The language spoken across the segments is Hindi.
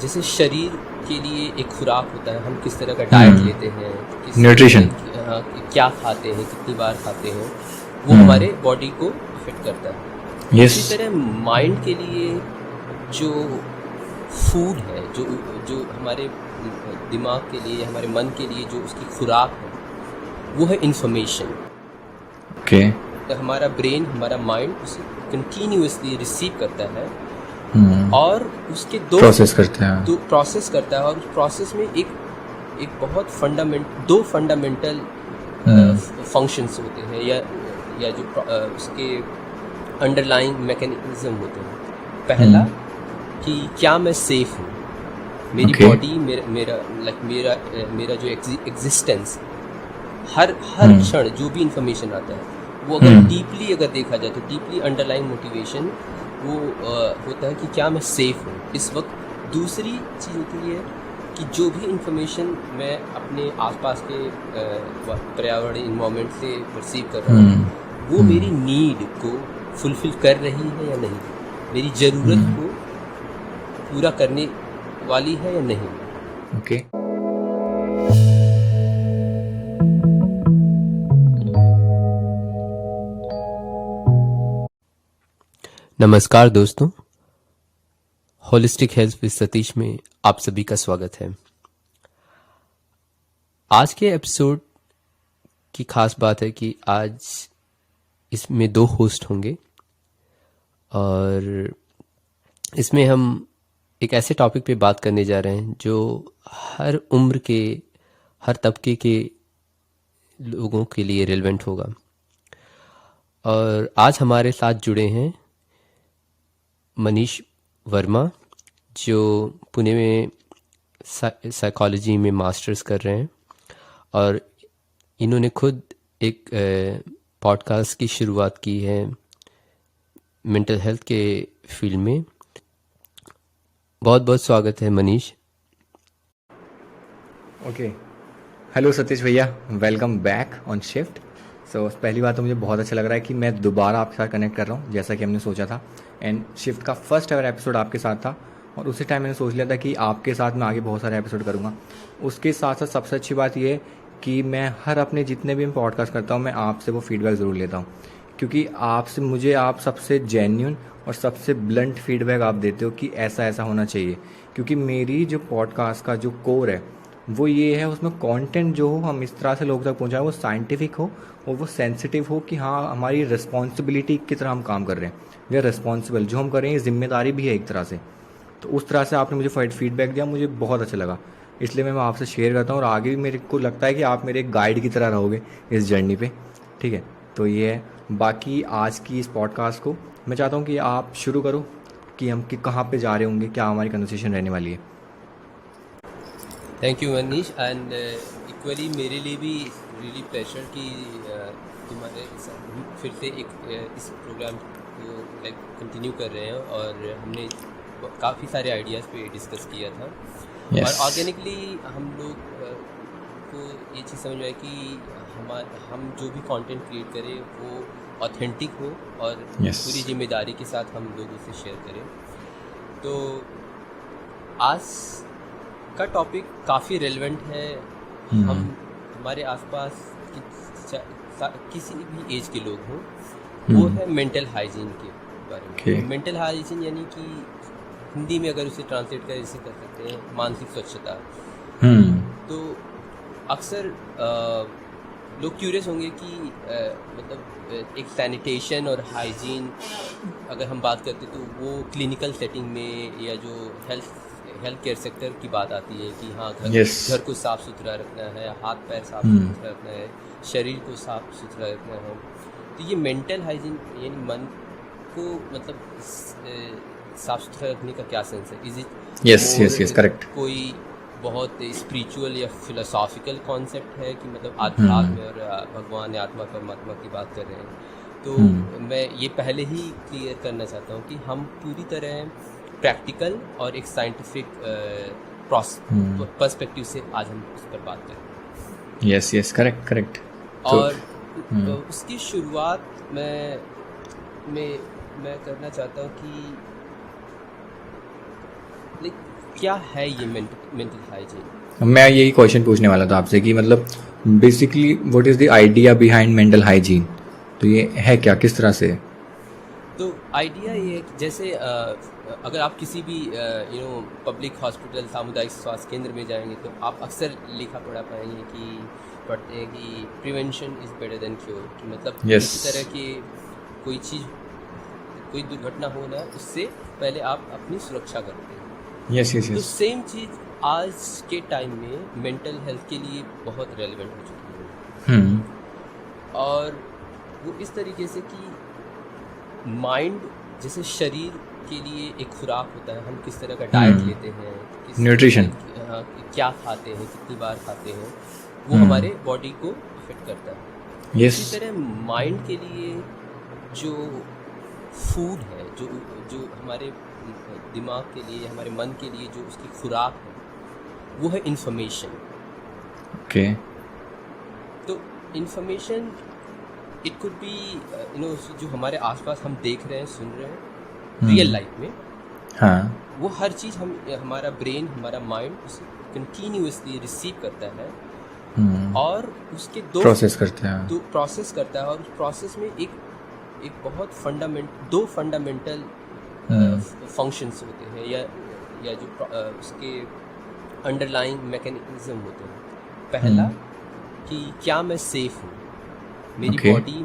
जैसे शरीर के लिए एक खुराक होता है, हम किस तरह का डाइट लेते हैं, किस न्यूट्रिशन। क्या खाते हैं, कितनी बार खाते हैं, वो हमारे बॉडी को इफेक्ट करता है। यस। उसी तरह माइंड के लिए जो फूड है, जो जो हमारे दिमाग के लिए, हमारे मन के लिए जो उसकी खुराक है, वो है इंफॉर्मेशन। ओके। हमारा ब्रेन, हमारा माइंड उसे कंटिन्यूअसली रिसीव करता है और उसके दो प्रोसेस करते हैं। प्रोसेस करता है, और उस प्रोसेस में एक बहुत दो फंडामेंटल फंक्शंस होते हैं, या जो उसके अंडरलाइंग मैकेनिज्म होते हैं। पहला कि क्या मैं सेफ हूँ, मेरी बॉडी, मेरा जो एग्जिस्टेंस, हर क्षण जो भी इंफॉर्मेशन आता है, वो अगर डीपली अगर देखा जाए तो डीपली अंडरलाइंग मोटिवेशन वो होता है कि क्या मैं सेफ हूँ इस वक्त। दूसरी चीज़ होती है कि जो भी इंफॉर्मेशन मैं अपने आसपास के पर्यावरण, इन्वायरमेंट से परसीव कर रहा हूँ, वो मेरी नीड को फुलफिल कर रही है या नहीं, मेरी ज़रूरत को पूरा करने वाली है या नहीं। ओके। नमस्कार दोस्तों, होलिस्टिक हेल्थ विद सतीश में आप सभी का स्वागत है। आज के एपिसोड की खास बात है कि आज इसमें 2 होस्ट होंगे और इसमें हम एक ऐसे टॉपिक पे बात करने जा रहे हैं जो हर उम्र के, हर तबके के लोगों के लिए रिलेवेंट होगा। और आज हमारे साथ जुड़े हैं मनीष वर्मा, जो पुणे में साइकोलॉजी में मास्टर्स कर रहे हैं, और इन्होंने खुद एक पॉडकास्ट की शुरुआत की है मेंटल हेल्थ के फील्ड में। बहुत बहुत स्वागत है मनीष। ओके। हेलो सतीश भैया, वेलकम बैक ऑन शिफ्ट। सो पहली बात तो मुझे बहुत अच्छा लग रहा है कि मैं दोबारा आपके साथ कनेक्ट कर रहा हूँ, जैसा कि हमने सोचा था। एंड शिफ्ट का फर्स्ट एवर एपिसोड आपके साथ था, और उसी टाइम मैंने सोच लिया था कि आपके साथ मैं आगे बहुत सारे एपिसोड करूँगा। उसके साथ साथ सबसे अच्छी बात यह है कि मैं हर अपने जितने भी मैं पॉडकास्ट करता हूँ, मैं आपसे वो फीडबैक ज़रूर लेता हूँ, क्योंकि आपसे मुझे आप सबसे जेन्युइन और सबसे ब्लंट फीडबैक आप देते हो कि ऐसा ऐसा होना चाहिए। क्योंकि मेरी जो पॉडकास्ट का जो कोर है वो ये है, उसमें कंटेंट जो हो हम इस तरह से लोगों तक पहुंचाएं, वो साइंटिफिक हो और वो सेंसिटिव हो कि हाँ, हमारी रिस्पॉन्सिबिलिटी की तरह हम काम कर रहे हैं। वी आर रिस्पॉन्सिबल, जो हम कर रहे हैं ये जिम्मेदारी भी है एक तरह से। तो उस तरह से आपने मुझे फीडबैक दिया, मुझे बहुत अच्छा लगा, इसलिए मैं आपसे शेयर करता हूँ। और आगे भी मेरे को लगता है कि आप मेरे एक गाइड की तरह रहोगे इस जर्नी पे। ठीक है, तो ये है। बाकी आज की इस पॉडकास्ट को मैं चाहता हूँ कि आप शुरू करो कि हम कि कहाँ पे जा रहे होंगे, क्या हमारी कन्वर्सेशन रहने वाली है। Thank you Manish, and equally मेरे लिए भी रियली प्लेजर कि तुम्हारे फिर से इस प्रोग्राम को लाइक कंटिन्यू कर रहे हैं, और हमने काफ़ी सारे आइडियाज़ पे डिस्कस किया था। और ऑर्गेनिकली हम लोग को ये चीज़ समझ में आई कि हम जो भी कंटेंट क्रिएट करें वो ऑथेंटिक हो और पूरी जिम्मेदारी के साथ हम लोगों से शेयर करें। तो आज का टॉपिक काफ़ी रेलेवेंट है। हम हमारे आसपास किसी भी एज के लोग हों, वो है मेंटल हाइजीन के बारे में। मेंटल हाइजीन यानी कि हिंदी में अगर उसे ट्रांसलेट करें, इसे कर सकते हैं मानसिक स्वच्छता। तो अक्सर लोग क्यूरियस होंगे कि मतलब एक सैनिटेशन और हाइजीन अगर हम बात करते तो वो क्लिनिकल सेटिंग में, या जो हेल्थ केयर सेक्टर की बात आती है कि हाँ, घर को साफ़ सुथरा रखना है, हाथ पैर साफ़ सुथरा रखना है, शरीर को साफ़ सुथरा रखना है। तो ये मेंटल हाइजीन यानी मन को मतलब साफ़ सुथरा रखने का क्या सेंस है? Is it correct. कोई बहुत स्पिरिचुअल या फिलोसॉफिकल कॉन्सेप्ट है कि मतलब आध्यात्म और भगवान या आत्मा परमात्मा की बात कर रहे हैं? तो मैं ये पहले ही क्लियर करना चाहता हूँ कि हम पूरी तरह प्रैक्टिकल और एक साइंटिफिक पर्सपेक्टिव से आज हम उस पर बात करें। Yes, correct. और उसकी शुरुआत मैं करना चाहता हूँ कि क्या है ये मेंटल हाइजीन? मैं यही क्वेश्चन पूछने वाला था आपसे कि मतलब basically what is the idea behind mental hygiene, तो ये है क्या, किस तरह से? तो आइडिया ये है कि जैसे अगर आप किसी भी पब्लिक हॉस्पिटल, सामुदायिक स्वास्थ्य केंद्र में जाएंगे तो आप अक्सर लिखा पढ़ा पाएंगे कि पढ़ते हैं कि prevention is better than cure, कि मतलब यस किसी तरह की कोई चीज़, कोई दुर्घटना होना उससे पहले आप अपनी सुरक्षा करते हैं। यस यस तो यस। सेम चीज़ आज के टाइम में मेंटल हेल्थ के लिए बहुत रेलिवेंट हो चुकी है। और वो इस तरीके से कि माइंड जैसे शरीर के लिए एक खुराक होता है, हम किस तरह का डाइट लेते हैं, किस न्यूट्रिशन। हाँ, क्या खाते हैं, कितनी बार खाते हैं, वो हमारे बॉडी को इफेक्ट करता है। यस। इसी तरह माइंड के लिए जो फूड है, जो जो हमारे दिमाग के लिए, हमारे मन के लिए जो उसकी खुराक है, वो है इंफॉर्मेशन। ओके। तो इंफॉर्मेशन इट कुड बी जो हमारे आसपास हम देख रहे हैं, सुन रहे हैं रियल लाइफ में, हाँ। वो हर चीज़ हमारा ब्रेन, हमारा माइंड उसे कंटिन्यूसली रिसीव करता है और उसके दो प्रोसेस करते हैं। दो प्रोसेस करता है। और उस प्रोसेस में एक बहुत दो फंडामेंटल फंक्शंस होते हैं, या जो उसके अंडरलाइंग मैकेनिज्म होते हैं। पहला कि क्या मैं सेफ हूँ, मेरी बॉडी,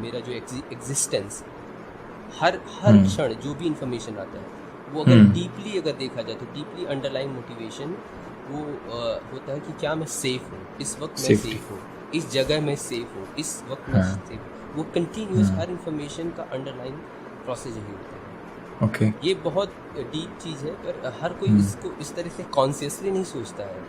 मेरा जो एग्जिस्टेंस, हर क्षण जो भी इंफॉर्मेशन आता है वो अगर डीपली अगर देखा जाए तो डीपली अंडरलाइंग मोटिवेशन वो होता है कि क्या मैं सेफ हूँ, इस वक्त मैं सेफ हूँ, इस जगह मैं सेफ हूँ, इस वक्त मैं सेफ हूँ। वो कंटिन्यूस हर इंफॉर्मेशन का अंडरलाइंग प्रोसेस यही होता है। ओके। ये बहुत डीप चीज़ है, पर हर कोई इसको इस तरह से कॉन्शियसली नहीं सोचता है,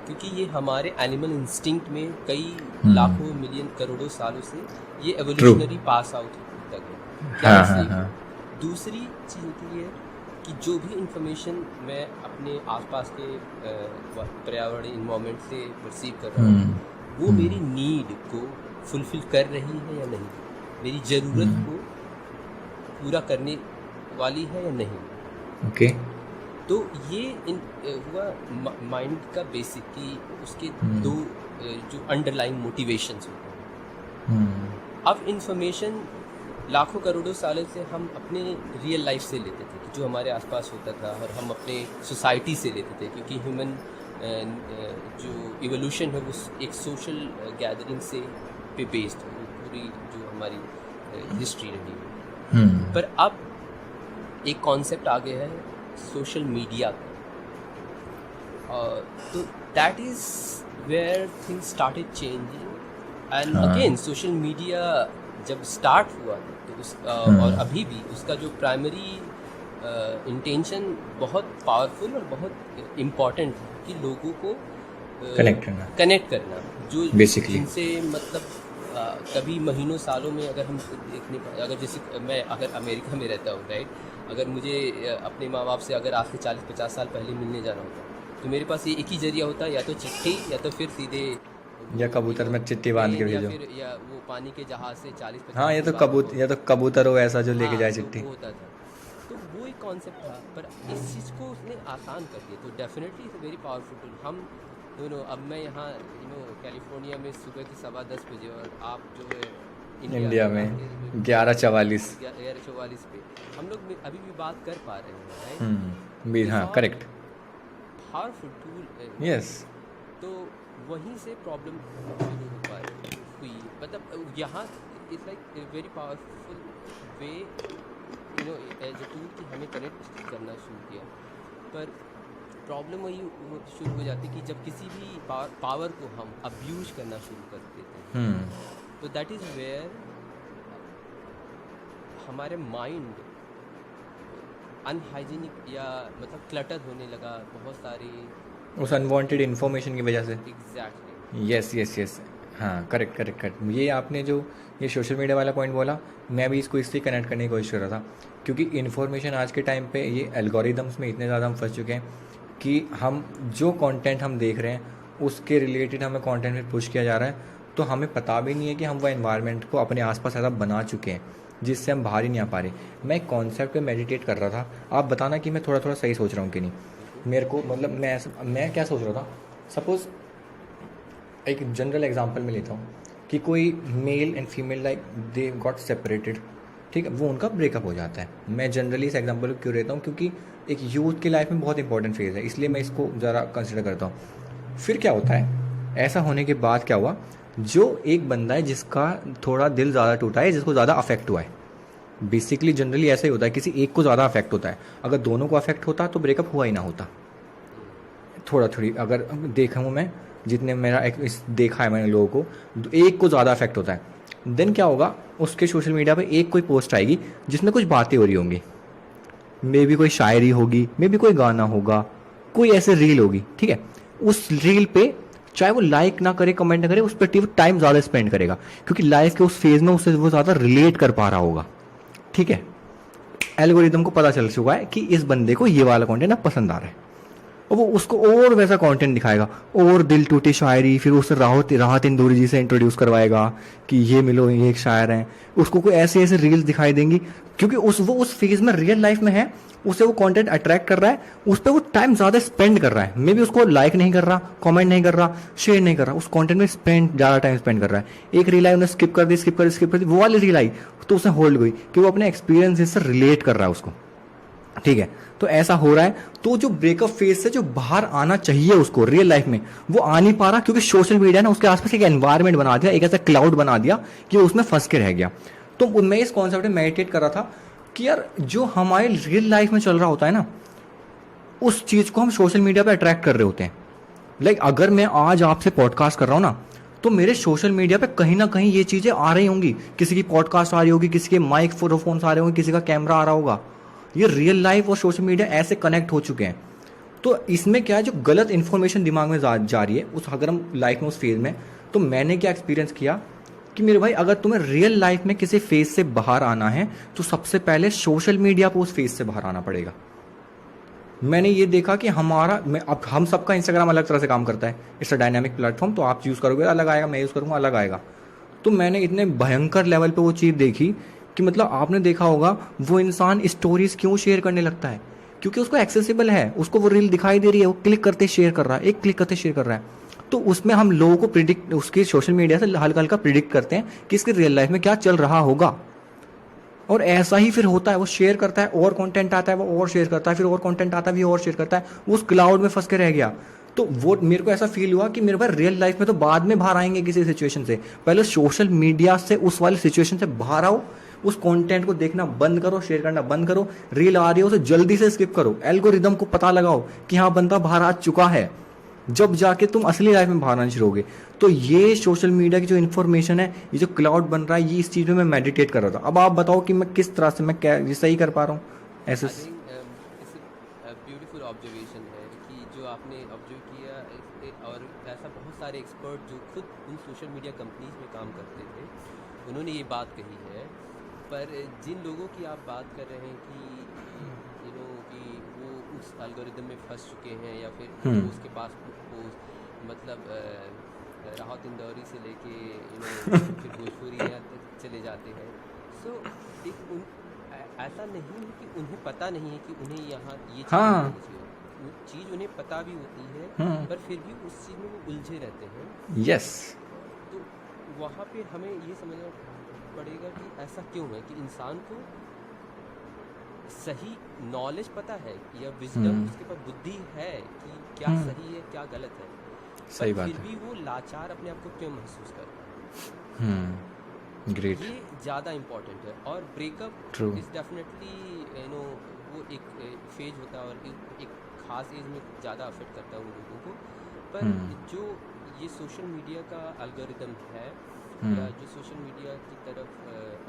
क्योंकि ये हमारे एनिमल इंस्टिंक्ट में कई लाखों मिलियन करोड़ों सालों से ये एवोल्यूशनरी पास आउट तक है। क्या हाँ। दूसरी चीज़ होती है कि जो भी इंफॉर्मेशन मैं अपने आसपास के पर्यावरण इन्वायरमेंट से रिसीव कर रहा हूँ, वो मेरी नीड को फुलफिल कर रही है या नहीं, मेरी ज़रूरत को पूरा करने वाली है या नहीं। ओके। तो ये हुआ माइंड का बेसिक, कि उसके दो जो अंडरलाइंग मोटिवेशंस होते हैं। अब इंफॉर्मेशन लाखों करोड़ों सालों से हम अपने रियल लाइफ से लेते थे, कि जो हमारे आसपास होता था, और हम अपने सोसाइटी से लेते थे, क्योंकि ह्यूमन जो इवोल्यूशन है वो एक सोशल गैदरिंग से पे बेस्ड है, पूरी जो हमारी हिस्ट्री रही है। पर अब एक कॉन्सेप्ट आ गया है सोशल मीडिया का, तो that is where things started changing. And again social media जब स्टार्ट हुआ तो और अभी भी उसका जो प्राइमरी इंटेंशन बहुत पावरफुल और बहुत इम्पॉर्टेंट है, कि लोगों को कनेक्ट करना, जो जिनसे मतलब कभी महीनों सालों में अगर हम देखने, अगर जैसे मैं अगर अमेरिका में रहता हूँ, राइट, अगर मुझे अपने माँ बाप से अगर आज से 40-50 साल पहले मिलने जाना होता तो मेरे पास ये एक ही जरिया होता, या तो चिट्ठी, या तो फिर सीधे या कबूतर में चिट्ठी बांध के भेजो, या वो पानी के जहाज से 40-50। हाँ, ये तो कबूतर हो ऐसा जो लेके जाए चिट्ठी। तो होता था, तो वो एक कॉन्सेप्ट था, पर इस चीज़ को उसने आसान कर दिया। तो definitely it's very powerful tool. हम अब मैं यहाँ कैलिफोर्निया में सुबह के 10:15 बजे, और आप जो है इंडिया में 11:44 पे हम लोग अभी भी बात कर पा रहे हैं, राइट। हाँ, करेक्ट, पावरफुल टूल। यस। तो वहीं से प्रॉब्लम शुरू हो पा रही हुई, मतलब यहाँ it's like a very powerful way as a tool कि हमें कनेक्ट करना शुरू किया। पर प्रॉब्लम वही शुरू हो जाती कि जब किसी भी पावर को हम अब्यूज करना शुरू कर देते हैं, तो दैट इज़ वेयर हमारे माइंड अनहाइजीनिक या मतलब क्लटर होने लगा, बहुत सारी उस अनवांटेड इन्फॉर्मेशन की वजह से। एग्जैक्टली। यस यस यस, हाँ, करेक्ट। ये आपने जो ये सोशल मीडिया वाला पॉइंट बोला, मैं भी इसको इससे कनेक्ट करने की कोशिश कर रहा था, क्योंकि इन्फॉर्मेशन आज के टाइम पे ये एल्गोरिदम्स में इतने ज़्यादा हम फंस चुके हैं कि हम जो कंटेंट हम देख रहे हैं उसके रिलेटेड हमें कंटेंट में पुश किया जा रहा है, तो हमें पता भी नहीं है कि हम वो एनवायरनमेंट को अपने आसपास ऐसा बना चुके हैं जिससे हम बाहर ही नहीं आ पा रहे। मैं एक कॉन्सेप्ट पे मेडिटेट कर रहा था, आप बताना कि मैं थोड़ा थोड़ा सही सोच रहा हूँ कि नहीं। मेरे को मतलब मैं क्या सोच रहा था, सपोज़ एक जनरल एग्जांपल में लेता हूँ कि कोई male and female like they got separated, ठीक है, वो उनका ब्रेकअप हो जाता है। मैं जनरली इस एग्जांपल को क्यों लेता हूँ, क्योंकि एक यूथ की लाइफ में बहुत इंपॉर्टेंट फेज़ है, इसलिए मैं इसको ज़रा कंसिडर करता हूँ। फिर क्या होता है, ऐसा होने के बाद क्या हुआ, जो एक बंदा है जिसका थोड़ा दिल ज़्यादा टूटा है, जिसको ज़्यादा अफेक्ट हुआ है, बेसिकली जनरली ऐसा ही होता है, किसी एक को ज़्यादा अफेक्ट होता है। अगर दोनों को अफेक्ट होता तो ब्रेकअप हुआ ही ना होता। थोड़ा थोड़ी अगर देखा हूँ मैं, जितने मेरा देखा है मैंने लोगों को, एक को ज़्यादा अफेक्ट होता है। देन क्या होगा, उसके सोशल मीडिया पे एक कोई पोस्ट आएगी जिसमें कुछ बातें हो रही होंगी, मे बी कोई शायरी होगी, मे बी कोई गाना होगा, कोई ऐसे रील होगी, ठीक है। उस रील पे चाहे वो लाइक ना करे, कमेंट ना करे, उस पर टाइम ज़्यादा स्पेंड करेगा, क्योंकि लाइफ के उस फेज में उससे वो ज़्यादा रिलेट कर पा रहा होगा, ठीक है। एल्गोरिदम को पता चल चुका है कि इस बंदे को ये वाला कंटेंट अब पसंद आ रहा है, और वो उसको और वैसा कंटेंट दिखाएगा, और दिल टूटी शायरी, फिर उसे राहत राहत इंदौरी जी से इंट्रोड्यूस करवाएगा कि ये मिलो, ये एक शायर हैं। उसको कोई ऐसे ऐसे रील्स दिखाई देंगी, क्योंकि वो उस फेज में रियल लाइफ में है, उसे वो कंटेंट अट्रैक्ट कर रहा है, उस पर वो टाइम ज़्यादा स्पेंड कर रहा है। मे बी उसको लाइक नहीं कर रहा, कमेंट नहीं कर रहा, शेयर नहीं कर रहा, उस कंटेंट में ज़्यादा टाइम स्पेंड कर रहा है। एक रील आई, उन्हें स्किप कर दी, वो वाली रील आई तो उसे होल्ड गई कि वो अपने एक्सपीरियंस से रिलेट कर रहा है उसको, ठीक है। तो ऐसा हो रहा है, तो जो ब्रेकअप फेज से जो बाहर आना चाहिए उसको रियल लाइफ में, वो आ नहीं पा रहा, क्योंकि सोशल मीडिया ने उसके आसपास एक एनवायरनमेंट बना दिया, एक ऐसा क्लाउड बना दिया कि वो उसमें फंस के रह गया। तो मैं इस कॉन्सेप्ट में मेडिटेट कर रहा था कि यार जो हमारे रियल लाइफ में चल रहा होता है ना, उस चीज को हम सोशल मीडिया पे अट्रैक्ट कर रहे होते हैं। लाइक अगर मैं आज आपसे पॉडकास्ट कर रहा हूँ ना, तो मेरे सोशल मीडिया पे कहीं ना कहीं ये चीजें आ रही होंगी, किसी की पॉडकास्ट आ रही होगी, किसी के माइक फोटोफोन्स आ रहे होंगे, किसी का कैमरा आ रहा होगा। ये रियल लाइफ और सोशल मीडिया ऐसे कनेक्ट हो चुके हैं। तो इसमें क्या है, जो गलत इन्फॉर्मेशन दिमाग में जा रही है, उस अगर हम लाइफ में उस फेज में, तो मैंने क्या एक्सपीरियंस किया कि मेरे भाई, अगर तुम्हें रियल लाइफ में किसी फेज से बाहर आना है, तो सबसे पहले सोशल मीडिया पर उस फेज से बाहर आना पड़ेगा। मैंने ये देखा कि अब हम सबका इंस्टाग्राम अलग तरह से काम करता है, इट्स अ डायनामिक प्लेटफॉर्म, तो आप यूज़ करोगे अलग आएगा, मैं यूज़ करूँगा अलग आएगा। तो मैंने इतने भयंकर लेवल पे वो चीज़ देखी कि मतलब आपने देखा होगा, वो इंसान स्टोरीज क्यों शेयर करने लगता है, क्योंकि उसको एक्सेसिबल है, उसको वो रील दिखाई दे रही है, वो क्लिक करते शेयर कर रहा है, एक क्लिक करते शेयर कर रहा है। तो उसमें हम लोगों को प्रिडिक्ट, उसकी सोशल मीडिया से हल्का हल्का प्रिडिक्ट करते हैं कि इसके रियल लाइफ में क्या चल रहा होगा। और ऐसा ही फिर होता है, वो शेयर करता है और कंटेंट आता है, वो और शेयर करता है, फिर और कंटेंट आता है, भी और शेयर करता है, वो उस क्लाउड में फंस के रह गया। तो वो मेरे को ऐसा फील हुआ कि मेरे पास रियल लाइफ में तो बाद में बाहर आएंगे किसी सिचुएशन से, पहले सोशल मीडिया से उस वाली सिचुएशन से बाहर आओ, उस कंटेंट को देखना बंद करो, शेयर करना बंद करो, रील आ रही हो उसे जल्दी से स्किप करो, एल्गोरिदम को पता लगाओ कि हाँ बंदा बाहर आ चुका है, जब जाके तुम असली लाइफ में बाहर आना शुरू होगे। तो ये सोशल मीडिया की जो इन्फॉर्मेशन है, ये जो क्लाउड बन रहा है, ये इस चीज़ में मैं मेडिटेट कर रहा था। अब आप बताओ कि मैं किस तरह से मैं क्या ये सही कर पा रहा हूँ ऐसे। I think it's beautiful observation है कि जो आपने ऑब्जर्व किया और ऐसा बहुत सारे एक्सपर्ट जो खुद उन सोशल मीडिया कंपनीज में काम करते थे, उन्होंने ये बात कही है। पर जिन लोगों की आप बात कर रहे हैं कि कि वो उस एल्गोरिदम में फंस चुके हैं, या फिर उसके पास मतलब राहत इंदौरी से लेके फिर भोजपुरी तक चले जाते हैं। सो एक ऐसा नहीं है कि उन्हें पता नहीं है कि उन्हें यहाँ ये चीज़ उन्हें पता भी होती है, पर फिर भी उस चीज़ में वो उलझे रहते हैं। यस। तो वहाँ पे हमें ये समझना पड़ेगा कि ऐसा क्यों है कि इंसान को सही नॉलेज पता है या विजडम, उसके पास बुद्धि है कि क्या सही है क्या गलत है, सही बात फिर है। भी वो लाचार अपने आप को क्यों महसूस करता है। ग्रेट। ये ज़्यादा इम्पोर्टेंट है। और ब्रेकअप इज़ डेफिनेटली वो एक फेज होता है और एक ख़ास एज में ज़्यादा अफेक्ट करता है उन लोगों को। पर जो ये सोशल मीडिया का एल्गोरिदम है, या जो सोशल मीडिया की तरफ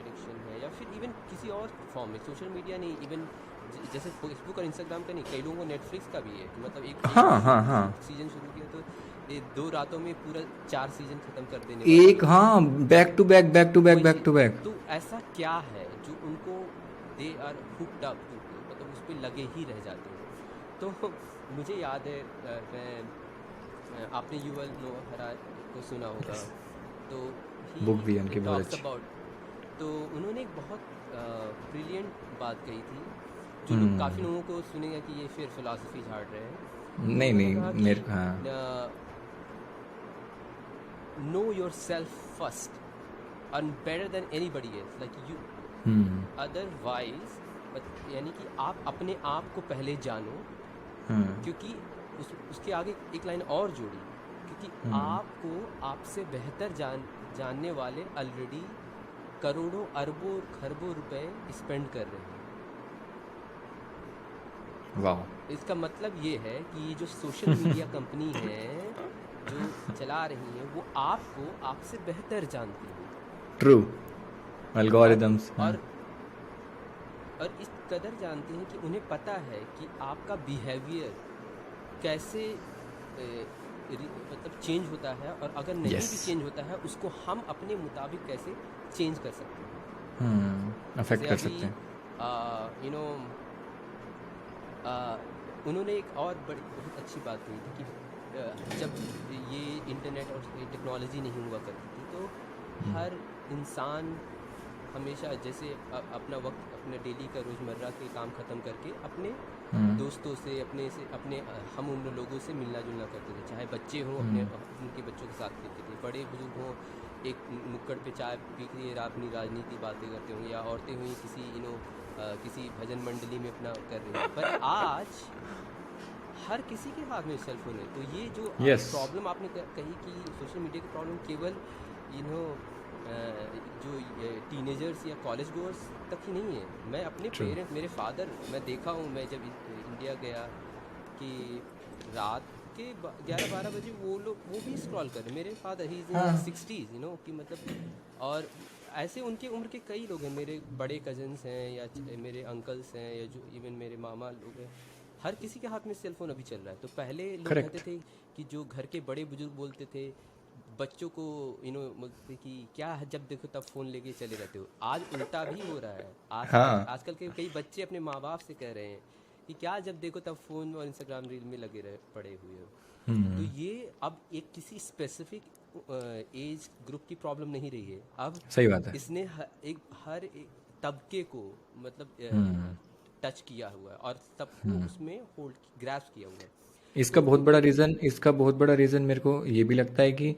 एडिक्शन है, या फिर इवन किसी और फॉर्म में, सोशल मीडिया नहीं, इवन जैसे फेसबुक और इंस्टाग्राम का नहीं, कई लोगों को नेटफ्लिक्स का भी है कि मतलब एक सीजन शुरू किया तो 2 रातों में पूरा 4 सीजन खत्म कर देने एक, back to back back to back back to back. तो ऐसा क्या है जो उनको दे आर हुक्ड अप, मतलब उस पर लगे ही रह जाते हैं। तो मुझे याद है आपने युवल नोआ हरारी को सुना होगा, तो बुक भी उनकी बहुत अच्छी। तो उन्होंने एक बहुत ब्रिलियंट बात कही थी, जो लोग काफ़ी लोगों को सुनेगा कि ये फिर फिलॉसफी झाड़ रहे हैं। तो नहीं उन्होंने नहीं कहा कि मेरे हाँ know your self first and better than anybody else, like you hmm otherwise, यानी कि आप अपने आप को पहले जानो, हम्म क्योंकि उसके आगे एक लाइन और जोड़ी, क्योंकि आपको आपसे बेहतर जानने वाले ऑलरेडी करोड़ों अरबों खरबों रुपए स्पेंड कर रहे हैं। वाह इसका मतलब ये है कि ये जो सोशल मीडिया कंपनी है जो चला रही हैं वो आपको आपसे बेहतर जानती हैं। ट्रू और एल्गोरिदम्स हाँ और और इस कदर जानते हैं कि उन्हें पता है कि आपका बिहेवियर कैसे मतलब चेंज होता है, और अगर नहीं यस भी चेंज होता है उसको हम अपने मुताबिक कैसे चेंज कर सकते हैं। अफेक्ट जैसे कर अभी सकते हैं यू नो उन्होंने एक और बड़ी बहुत अच्छी बात कही थी कि जब ये इंटरनेट और टेक्नोलॉजी नहीं हुआ करती थी तो हर इंसान हमेशा जैसे अपना वक्त अपने डेली का रोज़मर्रा के काम ख़त्म करके अपने दोस्तों से अपने हम उम्र लोगों से मिलना जुलना करते थे, चाहे बच्चे हों अपने उनके बच्चों के साथ खेलते थे, बड़े बुजुर्ग हों एक नुक्कड़ पे चाय पी के अपनी राजनीति बातें करते हों, या औरतें हुई किसी किसी भजन मंडली में अपना कर रही हैं। पर आज हर किसी के हाथ में सेल फोन है। तो ये जो यस प्रॉब्लम आपने कही कि सोशल मीडिया की प्रॉब्लम केवल यू नो जो टीनेजर्स या कॉलेज गोअर्स तक ही नहीं है। मैं अपने ट्रू पेरेंट्स, मेरे फादर, मैं देखा हूँ, मैं जब इंडिया गया कि रात के 11-12 बजे वो भी स्क्रॉल कर रहे। मेरे father he is in sixties, कि मतलब, और ऐसे उनके उम्र के कई लोग हैं, मेरे बड़े कजन्स हैं या मेरे अंकल्स हैं या जो इवन मेरे मामा लोग हैं, हर किसी के हाथ में सेल फोन अभी चल रहा है। तो पहले लोग कहते करेक्ट थे कि जो घर के बड़े बुजुर्ग बोलते थे बच्चों को बोलते कि क्या है, जब देखो तब फ़ोन लेके चले रहते हो। आज उल्टा भी हो रहा है। हाँ आजकल के कई बच्चे अपने माँ बाप से कह रहे हैं कि क्या जब देखो तब फ़ोन और इंस्टाग्राम रील में लगे रहे पड़े हुए हो। तो ये अब एक किसी स्पेसिफिक एज ग्रुप की प्रॉब्लम नहीं रही है। अब सही बात है इसने हर एक तबके को मतलब टच किया हुआ है और सबको उसमें होल्ड ग्रैस्प किया हुआ है। इसका तो बहुत बड़ा रीज़न मेरे को ये भी लगता है कि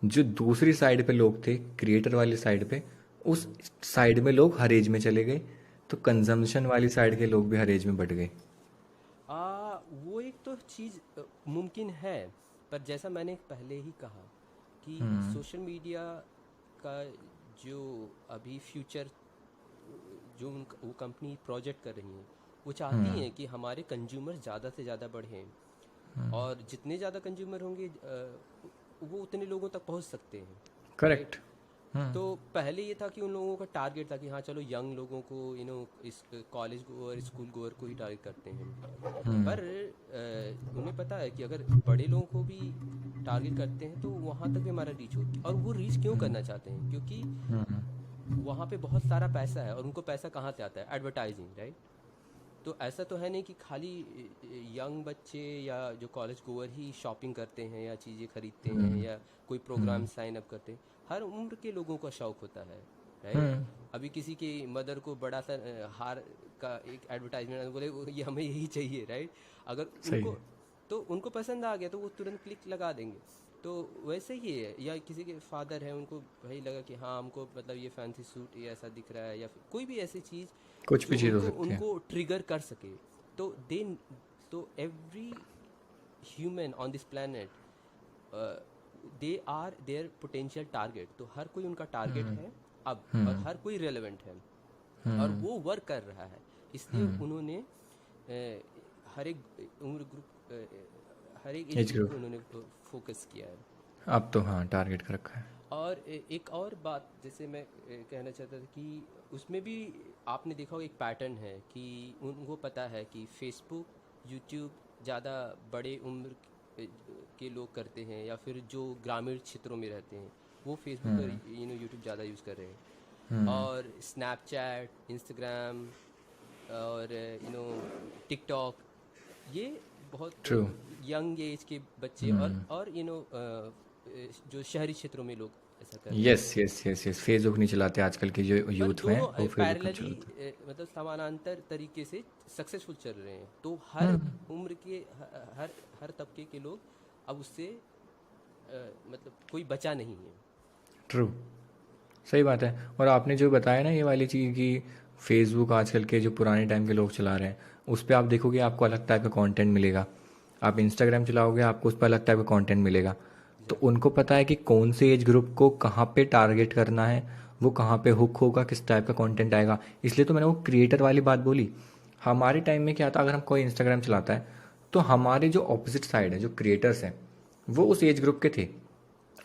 जो दूसरी साइड पे लोग थे क्रिएटर वाली साइड पे उस साइड में लोग हर एज में चले गए तो कंजम्पशन वाली साइड के लोग भी हर एज में बढ़ गए वो एक तो चीज़ मुमकिन है, पर जैसा मैंने पहले ही कहा कि सोशल मीडिया का जो अभी फ्यूचर जो वो कंपनी प्रोजेक्ट कर रही हैं, वो चाहती हैं कि हमारे कंज्यूमर ज़्यादा से ज़्यादा बढ़ें, और जितने ज़्यादा कंज्यूमर होंगे वो उतने लोगों तक पहुंच सकते हैं, राइट। करेक्ट तो पहले ये था कि उन लोगों का टारगेट था कि हाँ चलो यंग लोगों को इस कॉलेज गोअर स्कूल गोअर को ही टारगेट करते हैं। पर उन्हें पता है कि अगर बड़े लोगों को भी टारगेट करते हैं तो वहाँ तक भी हमारा रीच हो, और वो रीच क्यों करना चाहते हैं, क्योंकि वहाँ पे बहुत सारा पैसा है, और उनको पैसा कहाँ से आता है, एडवर्टाइजिंग, राइट। तो ऐसा तो है नहीं कि खाली यंग बच्चे या जो कॉलेज गोअर ही शॉपिंग करते हैं या चीज़ें खरीदते हैं या कोई प्रोग्राम साइन अप करते हैं। हर उम्र के लोगों का शौक होता है, राइट। अभी किसी की मदर को बड़ा सा हार का एक एडवर्टाइजमेंट बोले ये हमें यही चाहिए, राइट। अगर सही है उनको पसंद आ गया तो वो तुरंत क्लिक लगा देंगे। तो वैसे ही है, या किसी के फादर हैं उनको भाई लगा कि हाँ हमको मतलब ये फैंसी सूट ये ऐसा दिख रहा है, या फिर कोई भी ऐसी चीज़ कुछ जो भी चीज़ हो उनको सकती है उनको ट्रिगर कर सके। तो every human on this planet they are their potential target. तो हर कोई उनका टारगेट है अब, और हर कोई रेलेवेंट है और वो वर्क कर रहा है। इसलिए उन्होंने हर एक उम्र ग्रुप हर एक एज एज ग्रुप ग्रुप को उन्होंने फोकस किया है। अब तो हाँ टारगेट कर रखा है और एक और बात जैसे मैं कहना चाहता था कि उसमें भी आपने देखा होगा एक पैटर्न है कि उनको पता है कि फेसबुक यूट्यूब ज़्यादा बड़े उम्र के लोग करते हैं, या फिर जो ग्रामीण क्षेत्रों में रहते हैं वो फेसबुक और यूट्यूब ज़्यादा यूज़ कर रहे हैं। और स्नैपचैट, इंस्टाग्राम और टिकटॉक, ये बहुत ट्रू यंग एज के बच्चे और जो शहरी क्षेत्रों में लोग ऐसा कर रहे हैं। Yes yes yes yes, Facebook नहीं चलाते आजकल के जो पर यूथ में, दोनों वो फेसबुक नहीं पैरेलली चलाते। मतलब समानांतर तरीके से सक्सेसफुल चल रहे हैं, तो हर हम्म। उम्र के हर हर तबके के लोग अब उससे मतलब कोई बचा नहीं है। ट्रू, सही बात है। और आपने जो बताया ना ये वाली चीज़ कि फेसबुक आजकल के जो पुराने टाइम के लोग चला रहे हैं, उस पर आप देखोगे आपको अलग टाइप का कंटेंट मिलेगा। आप इंस्टाग्राम चलाओगे आपको उस पर अलग टाइप का कंटेंट मिलेगा। तो एग्जैक्टली। उनको पता है कि कौन से एज ग्रुप को कहाँ पे टारगेट करना है, वो कहाँ पे हुक होगा, किस टाइप का कंटेंट आएगा। इसलिए तो मैंने वो क्रिएटर वाली बात बोली। हमारे टाइम में क्या था, अगर हम कोई इंस्टाग्राम चलाता है तो हमारे जो ऑपोजिट साइड है, जो क्रिएटर्स हैं, वो उस एज ग्रुप के थे।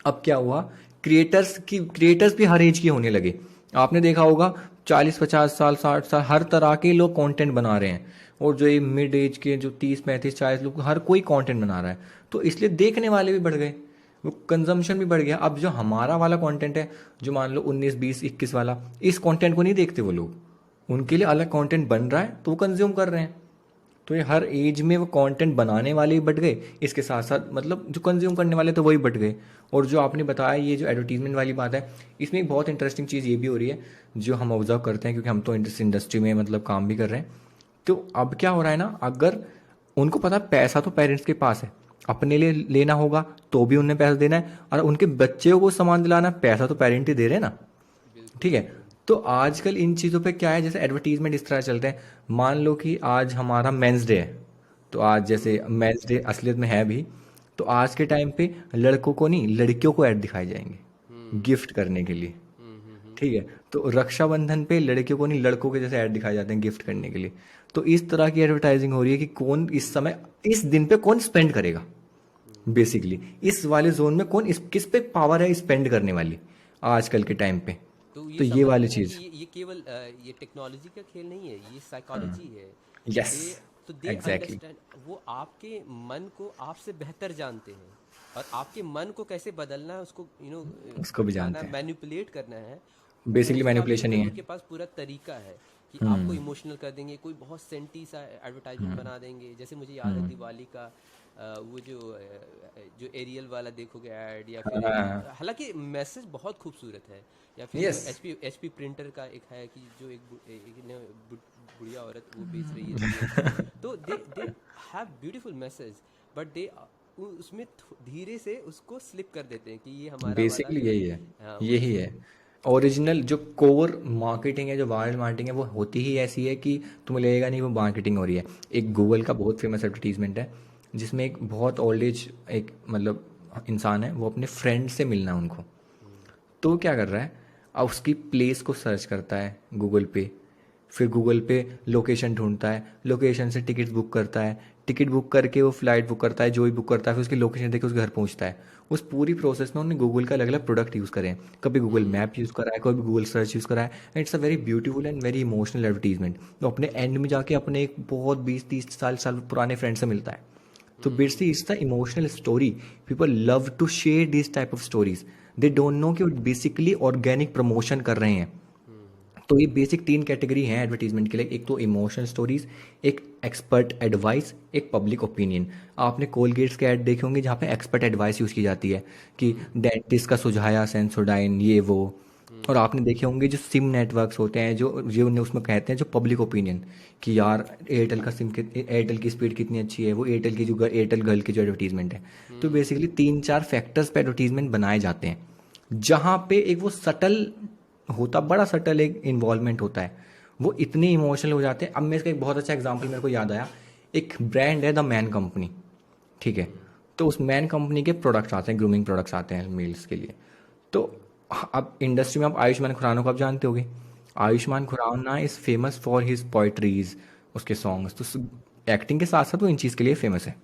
अब क्या हुआ, क्रिएटर्स भी हर एज के होने लगे। आपने देखा होगा 40 50 साल 60 साल हर तरह के लोग कंटेंट बना रहे हैं। और जो ये मिड एज के जो 30 35 40 लोग, हर कोई कंटेंट बना रहा है। तो इसलिए देखने वाले भी बढ़ गए, वो कंजम्पशन भी बढ़ गया। अब जो हमारा वाला कंटेंट है, जो मान लो 19 20 21 वाला, इस कंटेंट को नहीं देखते वो लोग। उनके लिए अलग कंटेंट बन रहा है तो वो कंज्यूम कर रहे हैं। तो ये हर एज में वो कंटेंट बनाने वाले भी बढ़ गए, इसके साथ साथ मतलब जो कंज्यूम करने वाले तो वही बढ़ गए। और जो आपने बताया ये जो एडवर्टीजमेंट वाली बात है, इसमें एक बहुत इंटरेस्टिंग चीज़ ये भी हो रही है, जो हम ऑब्जर्व करते हैं क्योंकि हम तो इस इंडस्ट्री में मतलब काम भी कर रहे हैं। तो अब क्या हो रहा है ना, अगर उनको पता है पैसा तो पेरेंट्स के पास है, अपने लिए लेना होगा तो भी उन्हें पैसा देना है, और उनके बच्चे को सामान दिलाना है, पैसा तो पेरेंट ही दे रहे हैं ना। बिल्कुल ठीक है। बिल्कुल। तो आजकल इन चीज़ों पे क्या है, जैसे एडवर्टीजमेंट इस तरह चलते हैं। मान लो कि आज हमारा मेंस डे है, तो आज जैसे मेंस डे असलियत में है भी, तो आज के टाइम पे लड़कों को नहीं लड़कियों को ऐड दिखाए जाएंगे हम्म गिफ्ट करने के लिए। हम्म। ठीक है। तो रक्षाबंधन पे लड़कियों को नहीं लड़कों के जैसे ऐड दिखाए जाते हैं गिफ्ट करने के लिए। तो इस तरह की एडवर्टाइजिंग हो रही है कि कौन इस समय इस दिन पे कौन स्पेंड करेगा। बेसिकली इस वाले जोन में कौन किस पे पावर है स्पेंड करने वाली आजकल के टाइम पे। तो ये तो ये समझते वाली हैं कि चीज़। ये केवल ये टेक्नोलॉजी का खेल नहीं है, ये साइकोलॉजी है। यस, दे तो दे एग्जैक्टली। अंडरस्टैंड, वो आपके मन को आपसे बेहतर जानते हैं, और आपके मन को कैसे बदलना है, उसको उसको भी बताना, जानते हैं। मैनिपुलेट करना है। वो बेसिकली उसका भी मैनिपुलेशन ही है। उनके पास पूरा तरीका है कि आपको हम्म। इमोशनल कर देंगे, कोई बहुत सेंटी सा एडवर्टाइजमेंट हम्म। बना देंगे। जैसे मुझे याद है हम्म। दिवाली का वो जो एरियल वाला देखोगे ऐड, या फिर हाँ। हालांकि मैसेज बहुत खूबसूरत है। या फिर जो यस। एचपी प्रिंटर का एक है कि जो एक ने बुढ़िया औरत वो बेच रही है तेल। तो they have beautiful message, but they उसमें धीरे से उसको स्लिप कर देते हैं कि ये हमारा वाला बेसिकली यही है, हाँ यही है। ओरिजिनल जो कोर मार्केटिंग है, जो वायरल मार्केटिंग है, वो होती ही ऐसी है कि तुम्हें लगेगा नहीं वो मार्केटिंग हो रही है। एक गूगल का बहुत फेमस एडवर्टीजमेंट है, जिसमें एक बहुत ओल्ड एज एक मतलब इंसान है, वो अपने फ्रेंड से मिलना है उनको। तो वो क्या कर रहा है, अब उसकी प्लेस को सर्च करता है गूगल पे। फिर गूगल पे लोकेशन ढूंढता है, लोकेशन से टिकट बुक करता है, टिकट बुक करके वो फ्लाइट बुक करता है, जो भी बुक करता है, फिर उसकी लोकेशन देख के उसके घर पहुंचता है। उस पूरी प्रोसेस में उन्होंने गूगल का अलग अलग प्रोडक्ट यूज़ करे हैं। कभी गूगल हम्म मैप यूज़ करा है, कभी गूगल सर्च यूज़ करा है। And it's a very beautiful and very emotional advertisement. तो अपने एंड में जाके अपने एक बहुत 20 30 साल पुराने फ्रेंड से मिलता है। तो basically it's the emotional story. People love to share this type of stories. They don't know कि वो बेसिकली ऑर्गेनिक प्रमोशन कर रहे हैं। तो ये बेसिक 3 कैटेगरी हैं एडवर्टीजमेंट के लिए, एक तो इमोशनल स्टोरीज, एक एक्सपर्ट एडवाइस, एक पब्लिक ओपिनियन। आपने कोलगेट्स के ऐड देखे होंगे जहाँ पे एक्सपर्ट एडवाइस यूज़ की जाती है कि डेंटिस्ट का सुझाया सेंसोडाइन ये वो। और आपने देखे होंगे जो सिम नेटवर्क्स होते हैं, जो उन्हें उसमें कहते हैं जो पब्लिक ओपिनियन, कि यार एयरटेल का एयरटेल की स्पीड कितनी अच्छी है, वो एयरटेल की जो एयरटेल गर्ल की जो एडवर्टीजमेंट है। तो बेसिकली 3 4 फैक्टर्स पे एडवर्टीजमेंट बनाए जाते हैं, जहाँ पे एक वो सटल होता, बड़ा सटल एक इन्वॉल्वमेंट होता है, वो इतने इमोशनल हो जाते हैं। अब मैं इसका एक बहुत अच्छा एग्जांपल मेरे को याद आया। एक ब्रांड है द मैन कंपनी। ठीक है। तो उस मैन कंपनी के प्रोडक्ट्स आते हैं, ग्रूमिंग प्रोडक्ट्स आते हैं मेल्स के लिए। तो अब इंडस्ट्री में आप आयुष्मान खुराना को आप जानते होगे। Ayushmann Khurrana is famous for his poetries, उसके सॉन्ग्स। तो एक्टिंग के साथ साथ वो इन चीज़ के लिए फेमस है।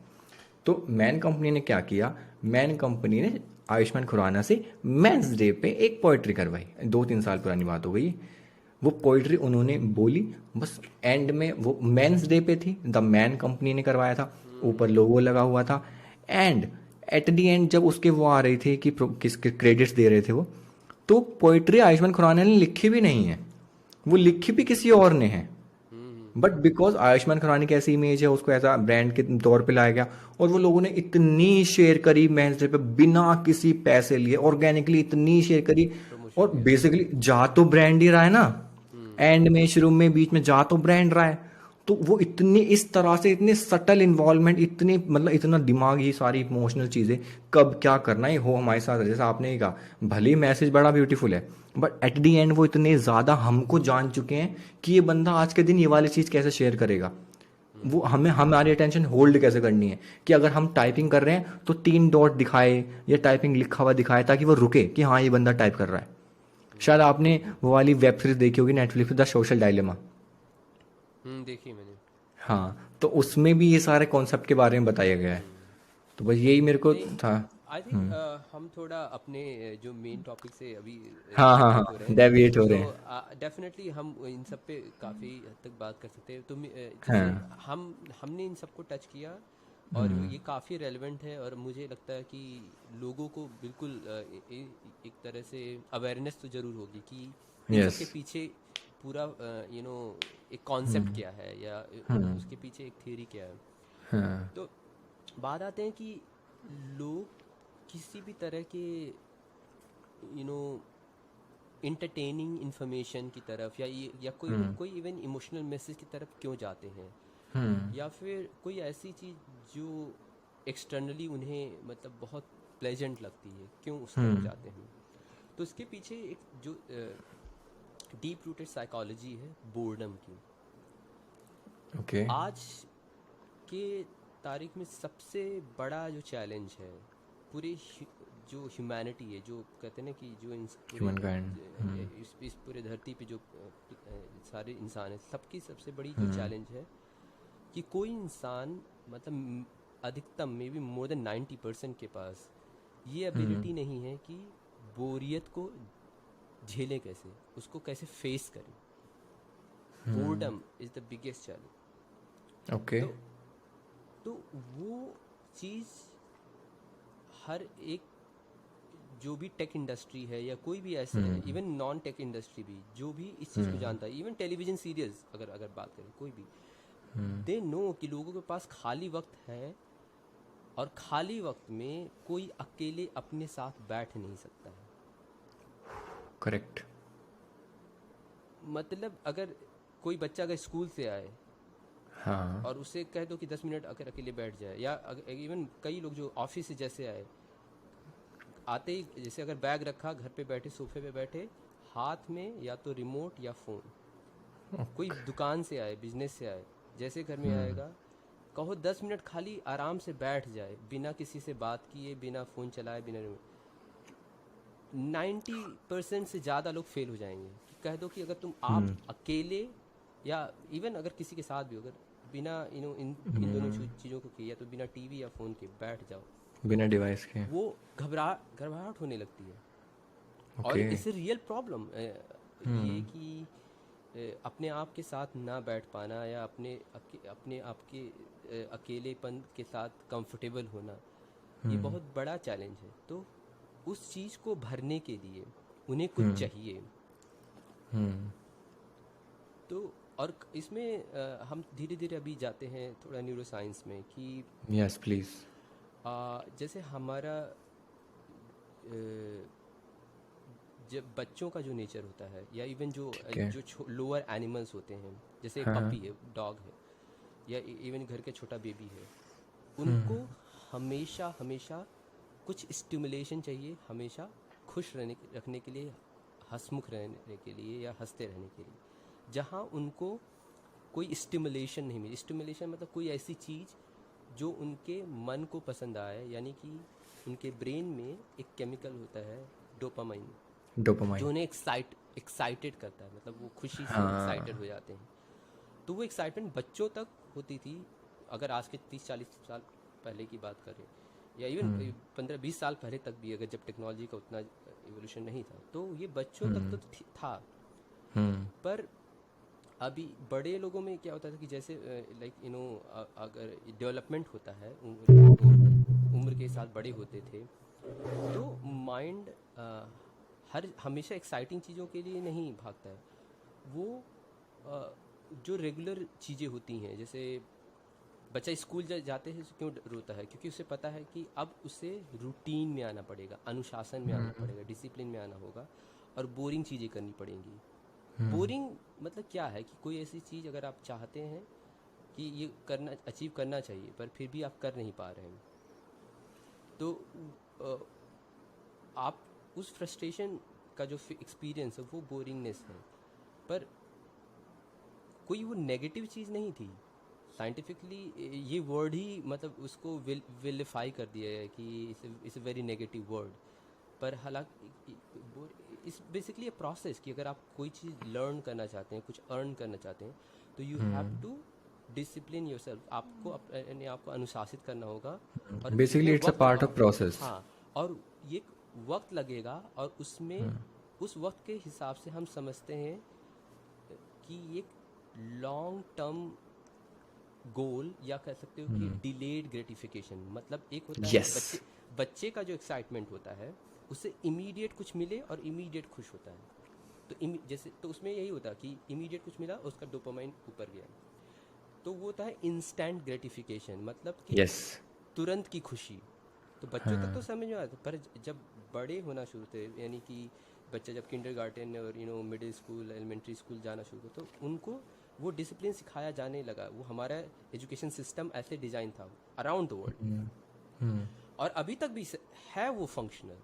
तो मैन कंपनी ने क्या किया, मैन कंपनी ने आयुष्मान खुराना से मेंस डे पे एक पोइट्री करवाई। 2 3 साल पुरानी बात हो गई। वो पोइट्री उन्होंने बोली, बस एंड में वो मेंस डे पे थी, द मैन कंपनी ने करवाया था, ऊपर लोगो लगा हुआ था। एंड एट दी एंड जब उसके वो आ रही थी कि किसके क्रेडिट्स दे रहे थे वो, तो पोइट्री आयुष्मान खुराना ने लिखी भी नहीं है, वो लिखी भी किसी और ने है। बट बिकॉज आयुष्मान खुराना की ऐसी इमेज है, उसको ऐसा ब्रांड के तौर पे लाया गया, और वो लोगों ने इतनी शेयर करी मैसेज पे बिना किसी पैसे लिए, ऑर्गेनिकली इतनी शेयर करी। और प्रमोशन या बेसिकली जा तो ब्रांड ही रहा है ना, हम्म एंड में शुरू में बीच में जा तो ब्रांड रहा है। तो वो इतनी इस तरह से इतने सटल इन्वॉल्वमेंट, इतनी मतलब इतना दिमाग, ये सारी इमोशनल चीज़ें कब क्या करना है हो हमारे साथ, जैसा आपने ही कहा, भले ही मैसेज बड़ा ब्यूटीफुल है, बट एट दी एंड वो इतने ज़्यादा हमको जान चुके हैं कि ये बंदा आज के दिन ये वाली चीज़ कैसे शेयर करेगा। वो हमें हमारी अटेंशन होल्ड कैसे करनी है, कि अगर हम टाइपिंग कर रहे हैं तो 3 डॉट दिखाए या टाइपिंग लिखा हुआ दिखाए, ताकि वो रुके कि हाँ ये बंदा टाइप कर रहा है। शायद आपने वो वाली वेब सीरीज देखी होगी नेटफ्लिक्स पे, द सोशल डायलेमा। देखी मैंने। हाँ, तो उसमें भी ये सारे कॉन्सेप्ट के बारे में बताया गया है। हम्म तो बस यही मेरे को नहीं, था। आई थिंक हम्म। हम थोड़ा अपने जो मेन टॉपिक से अभी हाँ हाँ डेविएट हो हाँ, रहे हैं। डेविएट हो सो रहे हैं। डेफिनेटली हम इन सब पे काफ़ी हद तक बात कर सकते हैं। जैसे हाँ। हमने इन सबको टच किया, और हम्म। ये काफ़ी रेलेवेंट है, और मुझे लगता है कि लोगों को बिल्कुल एक तरह से अवेयरनेस तो ज़रूर होगी कि इन सब यस। के पीछे पूरा एक कॉन्सेप्ट क्या है, या हम्म। उसके पीछे एक थ्योरी क्या है। हाँ। तो बात आते हैं कि लोग किसी भी तरह के यू नो इंटरटेनिंग इंफॉर्मेशन की तरफ, या कोई हम्म। कोई इवन इमोशनल मैसेज की तरफ क्यों जाते हैं, हम्म। या फिर कोई ऐसी चीज़ जो एक्सटर्नली उन्हें मतलब बहुत प्लेजेंट लगती है, क्यों उस तरफ हम्म। जाते हैं। तो इसके पीछे एक जो डीप रूटेड साइकोलॉजी है बोर्डम की। ओके। आज के तारीख में सबसे बड़ा जो चैलेंज है पूरे जो ह्यूमैनिटी है, जो कहते हैं ना कि जो पूरे ह्यूमन काइंड। इस पूरे धरती पे जो सारे इंसान हैं, सबकी सबसे बड़ी जो हम्म। चैलेंज है कि कोई इंसान मतलब अधिकतम मे बी मोर देन 90% के पास ये हम्म। एबिलिटी नहीं है कि बोरियत को झेलें, कैसे उसको कैसे फेस करें। Hmm. Boredom is the biggest challenge. Okay. तो तो वो चीज़ हर एक जो भी टेक इंडस्ट्री है, या कोई भी ऐसे हम्म। इवन नॉन टेक इंडस्ट्री भी जो भी इस चीज़ को हम्म। जानता है, इवन टेलीविज़न सीरियल्स अगर अगर बात करें कोई भी, हम्म। दे नो कि लोगों के पास खाली वक्त है, और खाली वक्त में कोई अकेले अपने साथ बैठ नहीं सकता है। करेक्ट। मतलब अगर कोई बच्चा अगर स्कूल से आए हाँ। और उसे कह दो कि 10 मिनट अगर अकेले बैठ जाए, या इवन कई लोग जो ऑफिस से जैसे आए, आते ही जैसे अगर बैग रखा, घर पे बैठे सोफे पे बैठे, हाथ में या तो रिमोट या फ़ोन। कोई दुकान से आए, बिजनेस से आए, जैसे घर में हम्म। आएगा, कहो 10 मिनट खाली आराम से बैठ जाए, बिना किसी से बात किए, बिना फ़ोन चलाए, बिना रिमोट, 90% से ज़्यादा लोग फेल हो जाएंगे। कि कह दो कि अगर तुम आप हम्म। अकेले, या इवन अगर किसी के साथ भी हो, अगर बिना इन दोनों हम्म। चीज़ों को किया, तो बिना टीवी या फ़ोन के बैठ जाओ, बिना डिवाइस के। वो घबराहट होने लगती है। और okay. It's a real problem, ये हम्म। कि अपने आप के साथ ना बैठ पाना, या अपने आप के अकेलेपन के साथ कंफर्टेबल होना, ये हम्म। बहुत बड़ा चैलेंज है। तो उस चीज़ को भरने के लिए उन्हें कुछ हम्म। चाहिए। हम्म। तो और इसमें हम धीरे धीरे अभी जाते हैं थोड़ा न्यूरो साइंस में कि यस प्लीज। जैसे हमारा जब बच्चों का जो नेचर होता है, या इवन जो ठीक है। जो लोअर एनिमल्स होते हैं, जैसे एक हाँ। पपी है, डॉग है, या इवन घर के छोटा बेबी है, हम्म। उनको हमेशा हमेशा कुछ स्टिमुलेशन चाहिए, हमेशा खुश रखने के लिए, हंसमुख रहने के लिए, या हंसते रहने के लिए। जहाँ उनको कोई स्टिमुलेशन नहीं मिले, स्टिमुलेशन मतलब कोई ऐसी चीज़ जो उनके मन को पसंद आए, यानी कि उनके ब्रेन में एक केमिकल होता है डोपामाइन, जो डोपामाइन। उन्हें एक्साइटेड करता है, मतलब वो खुशी से एक्साइटेड हाँ। हो जाते हैं। तो वो एक्साइटमेंट बच्चों तक होती थी, अगर आज के 30-40 साल पहले की बात करें, या इवन हम्म। 15-20 साल पहले तक भी, अगर जब टेक्नोलॉजी का उतना इवोल्यूशन नहीं था, तो ये बच्चों तक तो हम्म। था। हम्म। पर अभी बड़े लोगों में क्या होता था कि जैसे लाइक अगर डेवलपमेंट होता है, उम्र के साथ बड़े होते थे, तो माइंड हर हमेशा एक्साइटिंग चीज़ों के लिए नहीं भागता है। वो जो रेगुलर चीज़ें होती हैं, जैसे बच्चा स्कूल जाते हैं क्यों रोता है, क्योंकि उसे पता है कि अब उसे रूटीन में आना पड़ेगा, अनुशासन में आना पड़ेगा, डिसिप्लिन में आना होगा, और बोरिंग चीज़ें करनी पड़ेंगी। बोरिंग मतलब क्या है कि कोई ऐसी चीज़ अगर आप चाहते हैं कि ये करना, अचीव करना चाहिए, पर फिर भी आप कर नहीं पा रहे हैं, तो अ, आप उस फ्रस्ट्रेशन का जो एक्सपीरियंस है वो बोरिंगनेस है। पर कोई वो नेगेटिव चीज़ नहीं थी। साइंटिफिकली ये वर्ड ही मतलब उसको विलिफाई कर दिया है कि it's a very negative word. पर हालांकि इस बेसिकली ए प्रोसेस कि अगर आप कोई चीज़ लर्न करना चाहते हैं, कुछ अर्न करना चाहते हैं, तो you have to discipline yourself. आपको अपने आप को अनुशासित करना होगा, और बेसिकली उसमें इट्स अ वक्त पार्ट ऑफ प्रोसेस। हाँ, और ये वक्त लगेगा, और उसमें उस वक्त के हिसाब से हम समझते हैं कि एक लॉन्ग टर्म गोल, या कह सकते हो कि डिलेड ग्रेटिफिकेशन। मतलब एक होता है यस। बच्चे का जो एक्साइटमेंट होता है, उससे इमीडिएट कुछ मिले और इमीडिएट खुश होता है। तो जैसे तो उसमें यही होता है कि इमीडिएट कुछ मिला, उसका डोपामाइन ऊपर गया, तो वो होता है इंस्टेंट ग्रेटिफिकेशन, मतलब कि यस। तुरंत की खुशी। तो बच्चों तक तो समझ में आता, पर जब बड़े होना शुरू थे, यानी कि बच्चा जब किंडरगार्टन और मिडिल स्कूल, एलिमेंट्री स्कूल जाना शुरू किया, तो उनको वो डिसिप्लिन सिखाया जाने लगा। वो हमारा एजुकेशन सिस्टम ऐसे डिज़ाइन था अराउंड द वर्ल्ड, और अभी तक भी है वो फंक्शनल,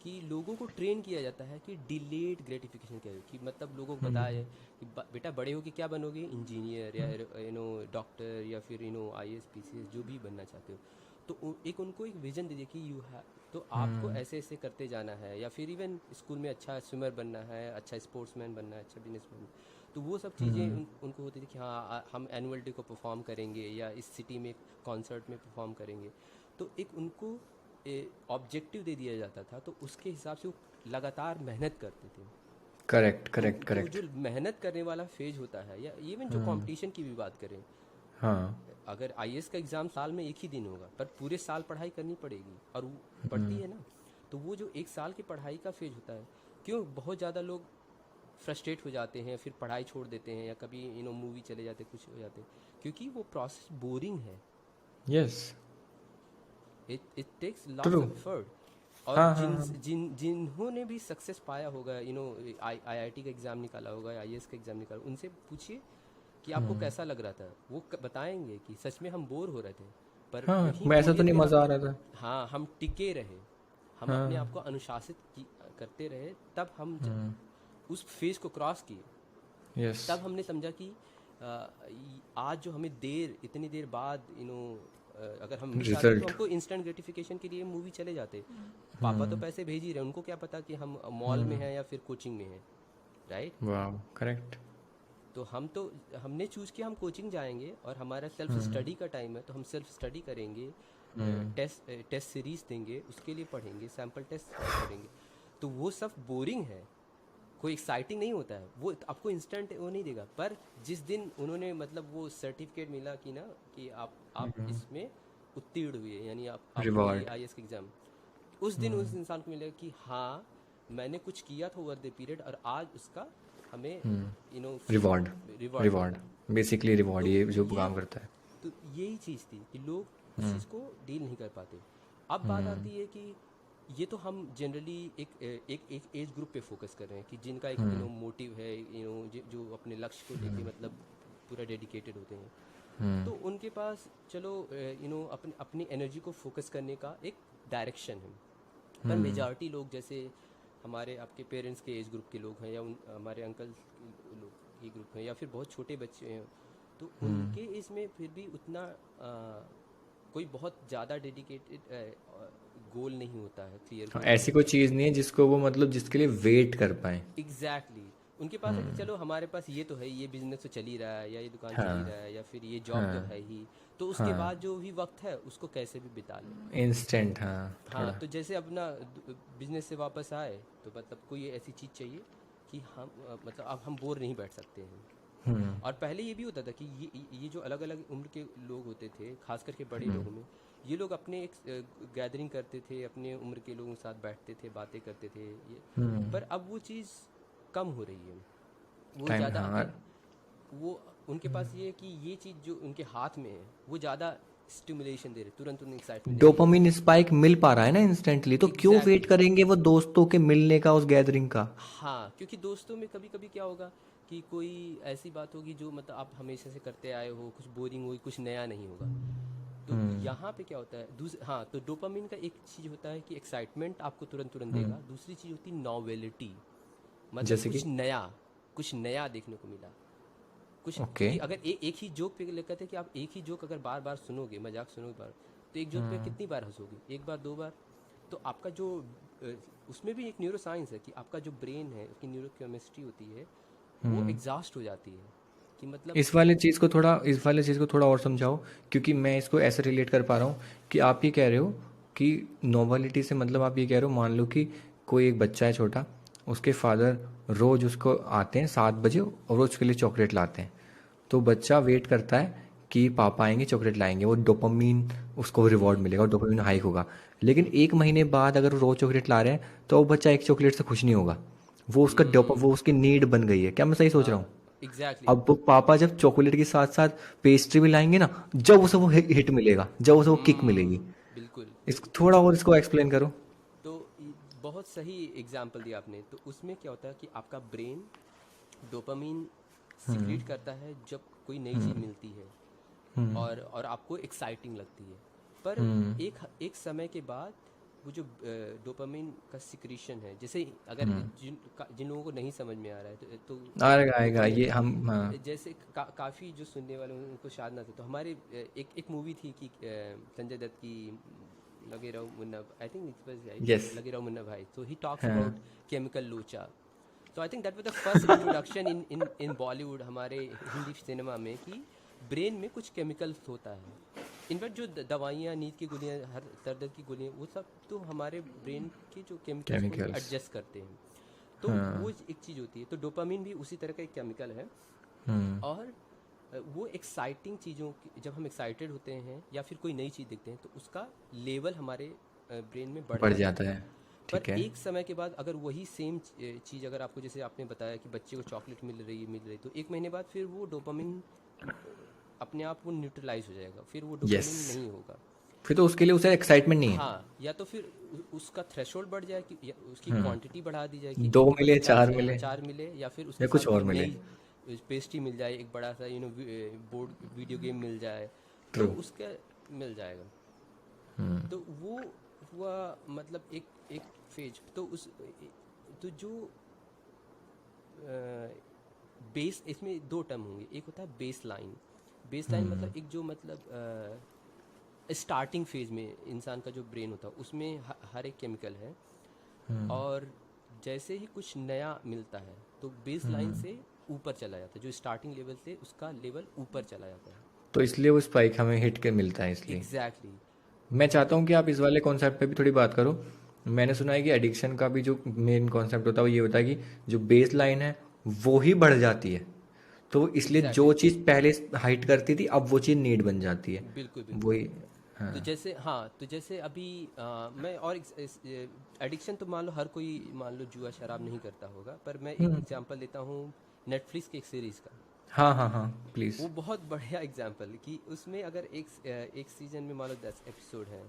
कि लोगों को ट्रेन किया जाता है कि डिलेड ग्रेटिफिकेशन क्या है, कि मतलब लोगों को बताया जाए कि बेटा बड़े हो के क्या बनोगे, इंजीनियर या डॉक्टर, या फिर आईएएस पीसीएस जो भी बनना चाहते हो। तो एक उनको एक विजन दीजिए कि यू हैव, तो आपको ऐसे ऐसे करते जाना है, या फिर इवन स्कूल में अच्छा स्विमर बनना है, अच्छा स्पोर्ट्समैन बनना है, अच्छा बिजनेसमैन। तो वो सब चीज़ें उनको होती थी कि हाँ हम एनुअल डे को परफॉर्म करेंगे, या इस सिटी में कॉन्सर्ट में परफॉर्म करेंगे। तो एक उनको ऑब्जेक्टिव दे दिया जाता था, तो उसके हिसाब से वो लगातार मेहनत करते थे। करेक्ट तो करेक्ट तो करेक्ट। जो मेहनत करने वाला फेज होता है, या इवन जो कंपटीशन की भी बात करें, हाँ। अगर आईएएस का एग्ज़ाम साल में एक ही दिन होगा, पर पूरे साल पढ़ाई करनी पड़ेगी, और वो पड़ती है ना। तो वो जो एक साल की पढ़ाई का फेज होता है, क्यों बहुत ज़्यादा लोग फ्रस्ट्रेट हो जाते हैं, फिर पढ़ाई छोड़ देते हैं, या कभी मूवी चले जाते, कुछ हो जाते हैं, क्योंकि वो प्रोसेस बोरिंग है। Yes. It takes true. Lots of effort. और हाँ हाँ हाँ। जिन्होंने भी सक्सेस पाया होगा, आईआईटी का एग्ज़ाम निकाला होगा, आईएएस का एग्ज़ाम निकाला, उनसे पूछिए कि आपको कैसा लग रहा था। वो बताएंगे कि सच में हम बोर हो रहे थे, पर हाँ, वहीं वैसा तो बोरियत नहीं में मज़ा आ रहा था। हाँ हम टिके रहे, हम अपने आप को अनुशासित करते रहे, तब हम उस फेज को क्रॉस किए। यस। तब हमने समझा कि आज जो हमें इतनी देर बाद अगर हम भी चाहते तो रिजल्ट। हमको इंस्टेंट ग्रेटिफिकेशन के लिए मूवी चले जाते। पापा तो पैसे भेज ही रहे, उनको क्या पता कि हम मॉल में हैं या फिर कोचिंग में हैं, राइट। वाह करेक्ट। तो हमने चूज़ किया हम कोचिंग जाएंगे, और हमारा सेल्फ स्टडी का टाइम है, तो हम सेल्फ स्टडी करेंगे, टेस्ट सीरीज देंगे, उसके लिए पढ़ेंगे, सैम्पल टेस्ट करेंगे। तो वो सब बोरिंग है, कोई एक्साइटिंग नहीं होता है, वो आपको इंस्टेंट वो नहीं देगा। पर जिस दिन उन्होंने मतलब वो सर्टिफिकेट मिला कि ना कि आप इसमें उत्तीर्ण हुए, यानी आपने ये रिवॉर्ड। आईएएस का एग्ज़ाम, उस दिन उस इंसान को मिलेगा कि हाँ मैंने कुछ किया था ओवर द पीरियड, और आज उसका हमें रिवॉर्ड। रिवॉर्ड मिल रिवॉर्ड। रहा है। बेसिकली रिवॉर्ड, तो ये जो ये काम करता है। तो यही चीज़ थी कि लोग इस चीज़ को डील नहीं कर पाते। अब बात आती है कि ये तो हम जनरली एक एज ग्रुप पे फोकस कर रहे हैं, कि जिनका एक मोटिव है, जो अपने लक्ष्य को लेके मतलब पूरा डेडिकेटेड होते हैं, तो उनके पास चलो अपनी अपनी एनर्जी को फोकस करने का एक डायरेक्शन है। पर मेजॉरिटी लोग, जैसे हमारे आपके पेरेंट्स के एज ग्रुप के लोग हैं, या हमारे अंकल लोग के ग्रुप हैं, या फिर बहुत छोटे बच्चे हैं, तो उनके इसमें फिर भी उतना कोई बहुत ज़्यादा डेडिकेटेड गोल नहीं होता है, क्लियर हाँ, गोल नहीं ऐसी कोई होता है। चीज़ नहीं है जिसको वो मतलब जिसके लिए वेट कर पाए। एग्जैक्टली उनके पास है कि चलो हमारे पास ये तो है, ये बिजनेस तो चल ही रहा है, या ये दुकान चल ही हाँ रहा है, या फिर ये जॉब तो हाँ है ही, तो उसके हाँ। बाद जो भी वक्त है उसको कैसे भी बिता लें। इंस्टेंट, हाँ हाँ, थोड़ा। तो जैसे अपना बिजनेस से वापस आए, तो मतलब कोई ऐसी चीज़ चाहिए कि हम मतलब अब हम बोर नहीं बैठ सकते हैं। और पहले ये भी होता था कि ये जो अलग अलग उम्र के लोग होते थे, खास करके बड़े लोगों में, ये लोग अपने एक गैदरिंग करते थे, अपने उम्र के लोगों के साथ बैठते थे, बातें करते थे, ये। पर अब वो चीज़ कम हो रही है, वो टाइम, ज़्यादा हाँ। वो उनके पास ये है कि ये चीज़ जो उनके हाथ में है वो ज़्यादा स्टिमुलेशन दे रही है, तुरंत उन्हें एक्साइटमेंट दे रही है। डोपामिन स्पाइक मिल पा रहा है ना इंस्टेंटली, तो क्यों वेट एग्जैक्टली। करेंगे वो दोस्तों के मिलने का, उस गैदरिंग का? हाँ, क्योंकि दोस्तों में कभी कभी क्या होगा कि कोई ऐसी बात होगी जो मतलब आप हमेशा से करते आए हो, कुछ बोरिंग होगी, कुछ नया नहीं होगा। तो यहाँ पे क्या होता है, हाँ, तो डोपामिन का एक चीज़ होता है कि एक्साइटमेंट आपको तुरंत तुरंत देगा, दूसरी चीज़ होती है नॉवेलिटी, मतलब जैसे कि? कुछ नया देखने को मिला, कुछ, ओके। क्योंकि अगर एक ही जोक पे कहते हैं कि आप एक ही जोक अगर बार बार सुनोगे, मजाक सुनोगे बार, तो एक जोक पे कितनी बार हंसोगे, एक बार, दो बार। तो आपका जो अ, उसमें भी एक न्यूरो साइंस है कि आपका जो ब्रेन है, उसकी न्यूरो केमिस्ट्री होती है, वो एग्जॉस्ट हो जाती है, कि मतलब इस वाले चीज़ को थोड़ा और समझाओ, क्योंकि मैं इसको ऐसे रिलेट कर पा रहा हूँ कि आप ये कह रहे हो कि नॉर्मलिटी से मतलब आप ये कह रहे हो, मान लो कि कोई एक बच्चा है छोटा, उसके फादर रोज़ उसको आते हैं 7 बजे और रोज़ उसके लिए चॉकलेट लाते हैं, तो बच्चा वेट करता है कि पापा आएंगे चॉकलेट लाएंगे, वो डोपामीन, उसको रिवॉर्ड मिलेगा और डोपामीन हाइक होगा। लेकिन 1 महीने बाद अगर वो रोज़ चॉकलेट ला रहे हैं तो वो बच्चा एक चॉकलेट से खुश नहीं होगा, वो उसकी नीड बन गई है। क्या मैं सही सोच रहा हूँ? हाँ, एग्जैक्टली। अब वो पापा जब चॉकलेट के साथ साथ पेस्ट्री भी लाएंगे ना, जब उसे वो हिट मिलेगा, जब उसे वो किक मिलेगी। बिल्कुल। इसको थोड़ा और इसको एक्सप्लेन करो। तो बहुत सही एग्जाम्पल दिया आपने। तो उसमें क्या होता है कि आपका ब्रेन डोपामीन सिक्रीट करता है जब कोई नई चीज़ मिलती है, और आपको एक्साइटिंग लगती है। पर एक समय के बाद वो जो डोपामीन का सिक्रीशन है, जैसे अगर जिन लोगों को नहीं समझ में आ रहा है, आएगा आएगा तो ये हम, हाँ। जैसे काफ़ी जो सुनने वाले हैं उनको शायद ना थे, तो हमारे एक मूवी थी कि संजय दत्त की, लगे रहो Munna, I think it yes. Was लगे रहो मुन्ना भाई, तो ही टॉक्स अबाउट केमिकल लोचा। तो I think that was the first introduction in Bollywood, हमारे हिंदी सिनेमा में, कि ब्रेन में कुछ केमिकल्स होता है। इनफैक्ट जो दवाइयाँ, नींद की गोलियाँ, हर दर्द की गोलियाँ, वो सब तो हमारे ब्रेन के जो केमिकल्स को केमिकल्स। एडजस्ट करते हैं। तो वो एक चीज़ होती है। तो डोपामिन भी उसी तरह का एक केमिकल है। और वो एक्साइटिंग चीज़ों की, जब हम एक्साइटेड होते हैं या फिर कोई नई चीज़ देखते हैं, तो उसका लेवल हमारे ब्रेन में बढ़ बढ़ जाता जाता है। है। पर ठीक है। एक समय के बाद अगर वही सेम चीज़ अगर आपको, जैसे आपने बताया कि बच्चे को चॉकलेट मिल रही, तो एक महीने बाद फिर वो डोपामिन अपने आप वो न्यूट्रलाइज हो जाएगा, फिर वो यस। डोपामिन नहीं होगा। फिर तो उसके लिए उसे एक्साइटमेंट नहीं है। हाँ, या तो फिर उसका थ्रेशोल्ड बढ़ जाए, कि या उसकी क्वांटिटी बढ़ा दी जाए, कि 2 क्योंकि मिले, बच्चे चार 4 हाँ, मिले, चार मिले, या फिर या उसके कुछ साथ कोई और मिले। नई पेस्ट्री मिल जाए, एक बड़ा सा बोर्ड वीडियो गेम मिल जाए, तो ट्रू। उसका मिल जाएगा। तो वो हुआ, मतलब एक एक फेज। तो उस तो जो बेस, इसमें दो टर्म होंगे, एक होता है बेस लाइन। बेस लाइन मतलब एक जो मतलब स्टार्टिंग फेज में इंसान का जो ब्रेन होता है, उसमें हर एक केमिकल है, और जैसे ही कुछ नया मिलता है तो बेस लाइन से ऊपर चला जाता है, जो स्टार्टिंग लेवल से उसका लेवल ऊपर चला जाता है। तो इसलिए वो स्पाइक हमें हिट के मिलता है इसलिए। Exactly exactly. मैं चाहता तो हूँ कि आप इस वाले कॉन्सेप्ट पे भी थोड़ी बात करो। मैंने सुना है कि एडिक्शन का भी जो मेन कॉन्सेप्ट होता है वो ये होता है कि जो बेस लाइन है वो ही बढ़ जाती है, तो इसलिए एग्जैक्टली जो exactly. चीज़ पहले हाइट करती थी अब वो चीज़ नीड बन जाती है। बिल्कुल बिल्कुल। वही। हाँ। तो जैसे, हाँ, तो जैसे अभी मैं और एडिक्शन तो मान लो हर कोई, मान लो जुआ शराब नहीं करता होगा, पर मैं एक एग्जांपल देता हूँ नेटफ्लिक्स की एक सीरीज़ का। हाँ हाँ हाँ, प्लीज़। वो बहुत बढ़िया एग्जांपल, कि उसमें अगर एक सीजन में मान लो 10 एपिसोड हैं,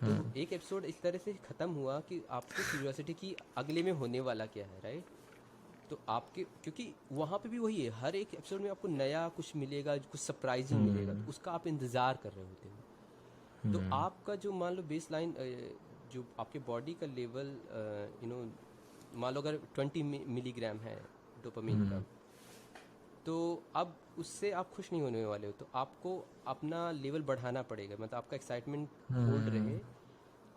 तो एक एपिसोड इस तरह से ख़त्म हुआ कि आपको क्यूरियोसिटी की अगले में होने वाला क्या है, राइट? तो आपके, क्योंकि वहाँ पे भी वही है, हर एक एपिसोड में आपको नया कुछ मिलेगा, कुछ सरप्राइजिंग मिलेगा, तो उसका आप इंतज़ार कर रहे होते हो। तो आपका जो मान लो बेस लाइन, जो आपके बॉडी का लेवल, मान लो अगर 20 मिलीग्राम है डोपामिन का, तो अब उससे आप खुश नहीं होने वाले हो, तो आपको अपना लेवल बढ़ाना पड़ेगा, मतलब आपका एक्साइटमेंट होल्ड रहे।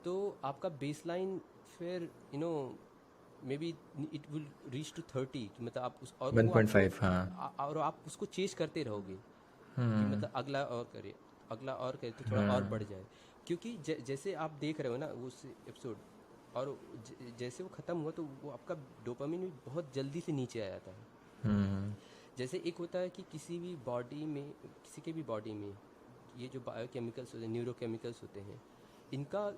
तो आपका बेस लाइन फिर maybe it will reach to 30, मतलब आप उस, और वो आपको 1.5, हाँ। और आप उसको चेज करते रहोगे, कि मतलब अगला और करे, अगला और करे, तो थोड़ा और बढ़ जाए। क्योंकि जैसे आप देख रहे हो ना उस एपिसोड, और जैसे वो ख़त्म हुआ, तो वो आपका डोपामिन भी बहुत जल्दी से नीचे आ जाता है। जैसे एक होता है कि किसी भी बॉडी में, किसी के भी बॉडी में, ये जो बायोकेमिकल्स होते हैं, न्यूरोकेमिकल्स होते हैं, इनका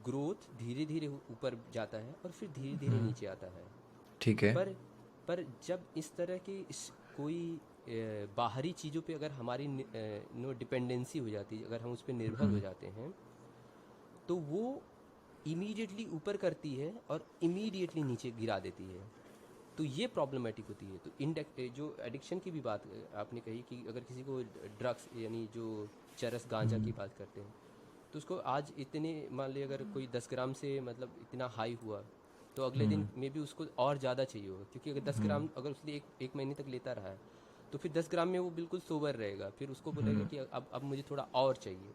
ग्रोथ धीरे धीरे ऊपर जाता है और फिर धीरे धीरे नीचे आता है। ठीक है। पर पर जब इस तरह की कोई बाहरी चीज़ों पे अगर हमारी नो डिपेंडेंसी हो जाती है, अगर हम उस पर निर्भर हो जाते हैं, तो वो इमीडिएटली ऊपर करती है और इमीडिएटली नीचे गिरा देती है। तो ये प्रॉब्लमेटिक होती है। तो जो एडिक्शन की भी बात आपने कही कि अगर किसी को ड्रग्स यानी जो चरस गांजा की बात करते हैं, तो उसको आज इतने, मान लिया अगर कोई 10 ग्राम से मतलब इतना हाई हुआ, तो अगले दिन में भी उसको और ज़्यादा चाहिए होगा, क्योंकि अगर 10 ग्राम अगर उसने एक महीने तक लेता रहा है, तो फिर 10 ग्राम में वो बिल्कुल सोबर रहेगा, फिर उसको बोलेगा कि अब मुझे थोड़ा और चाहिए।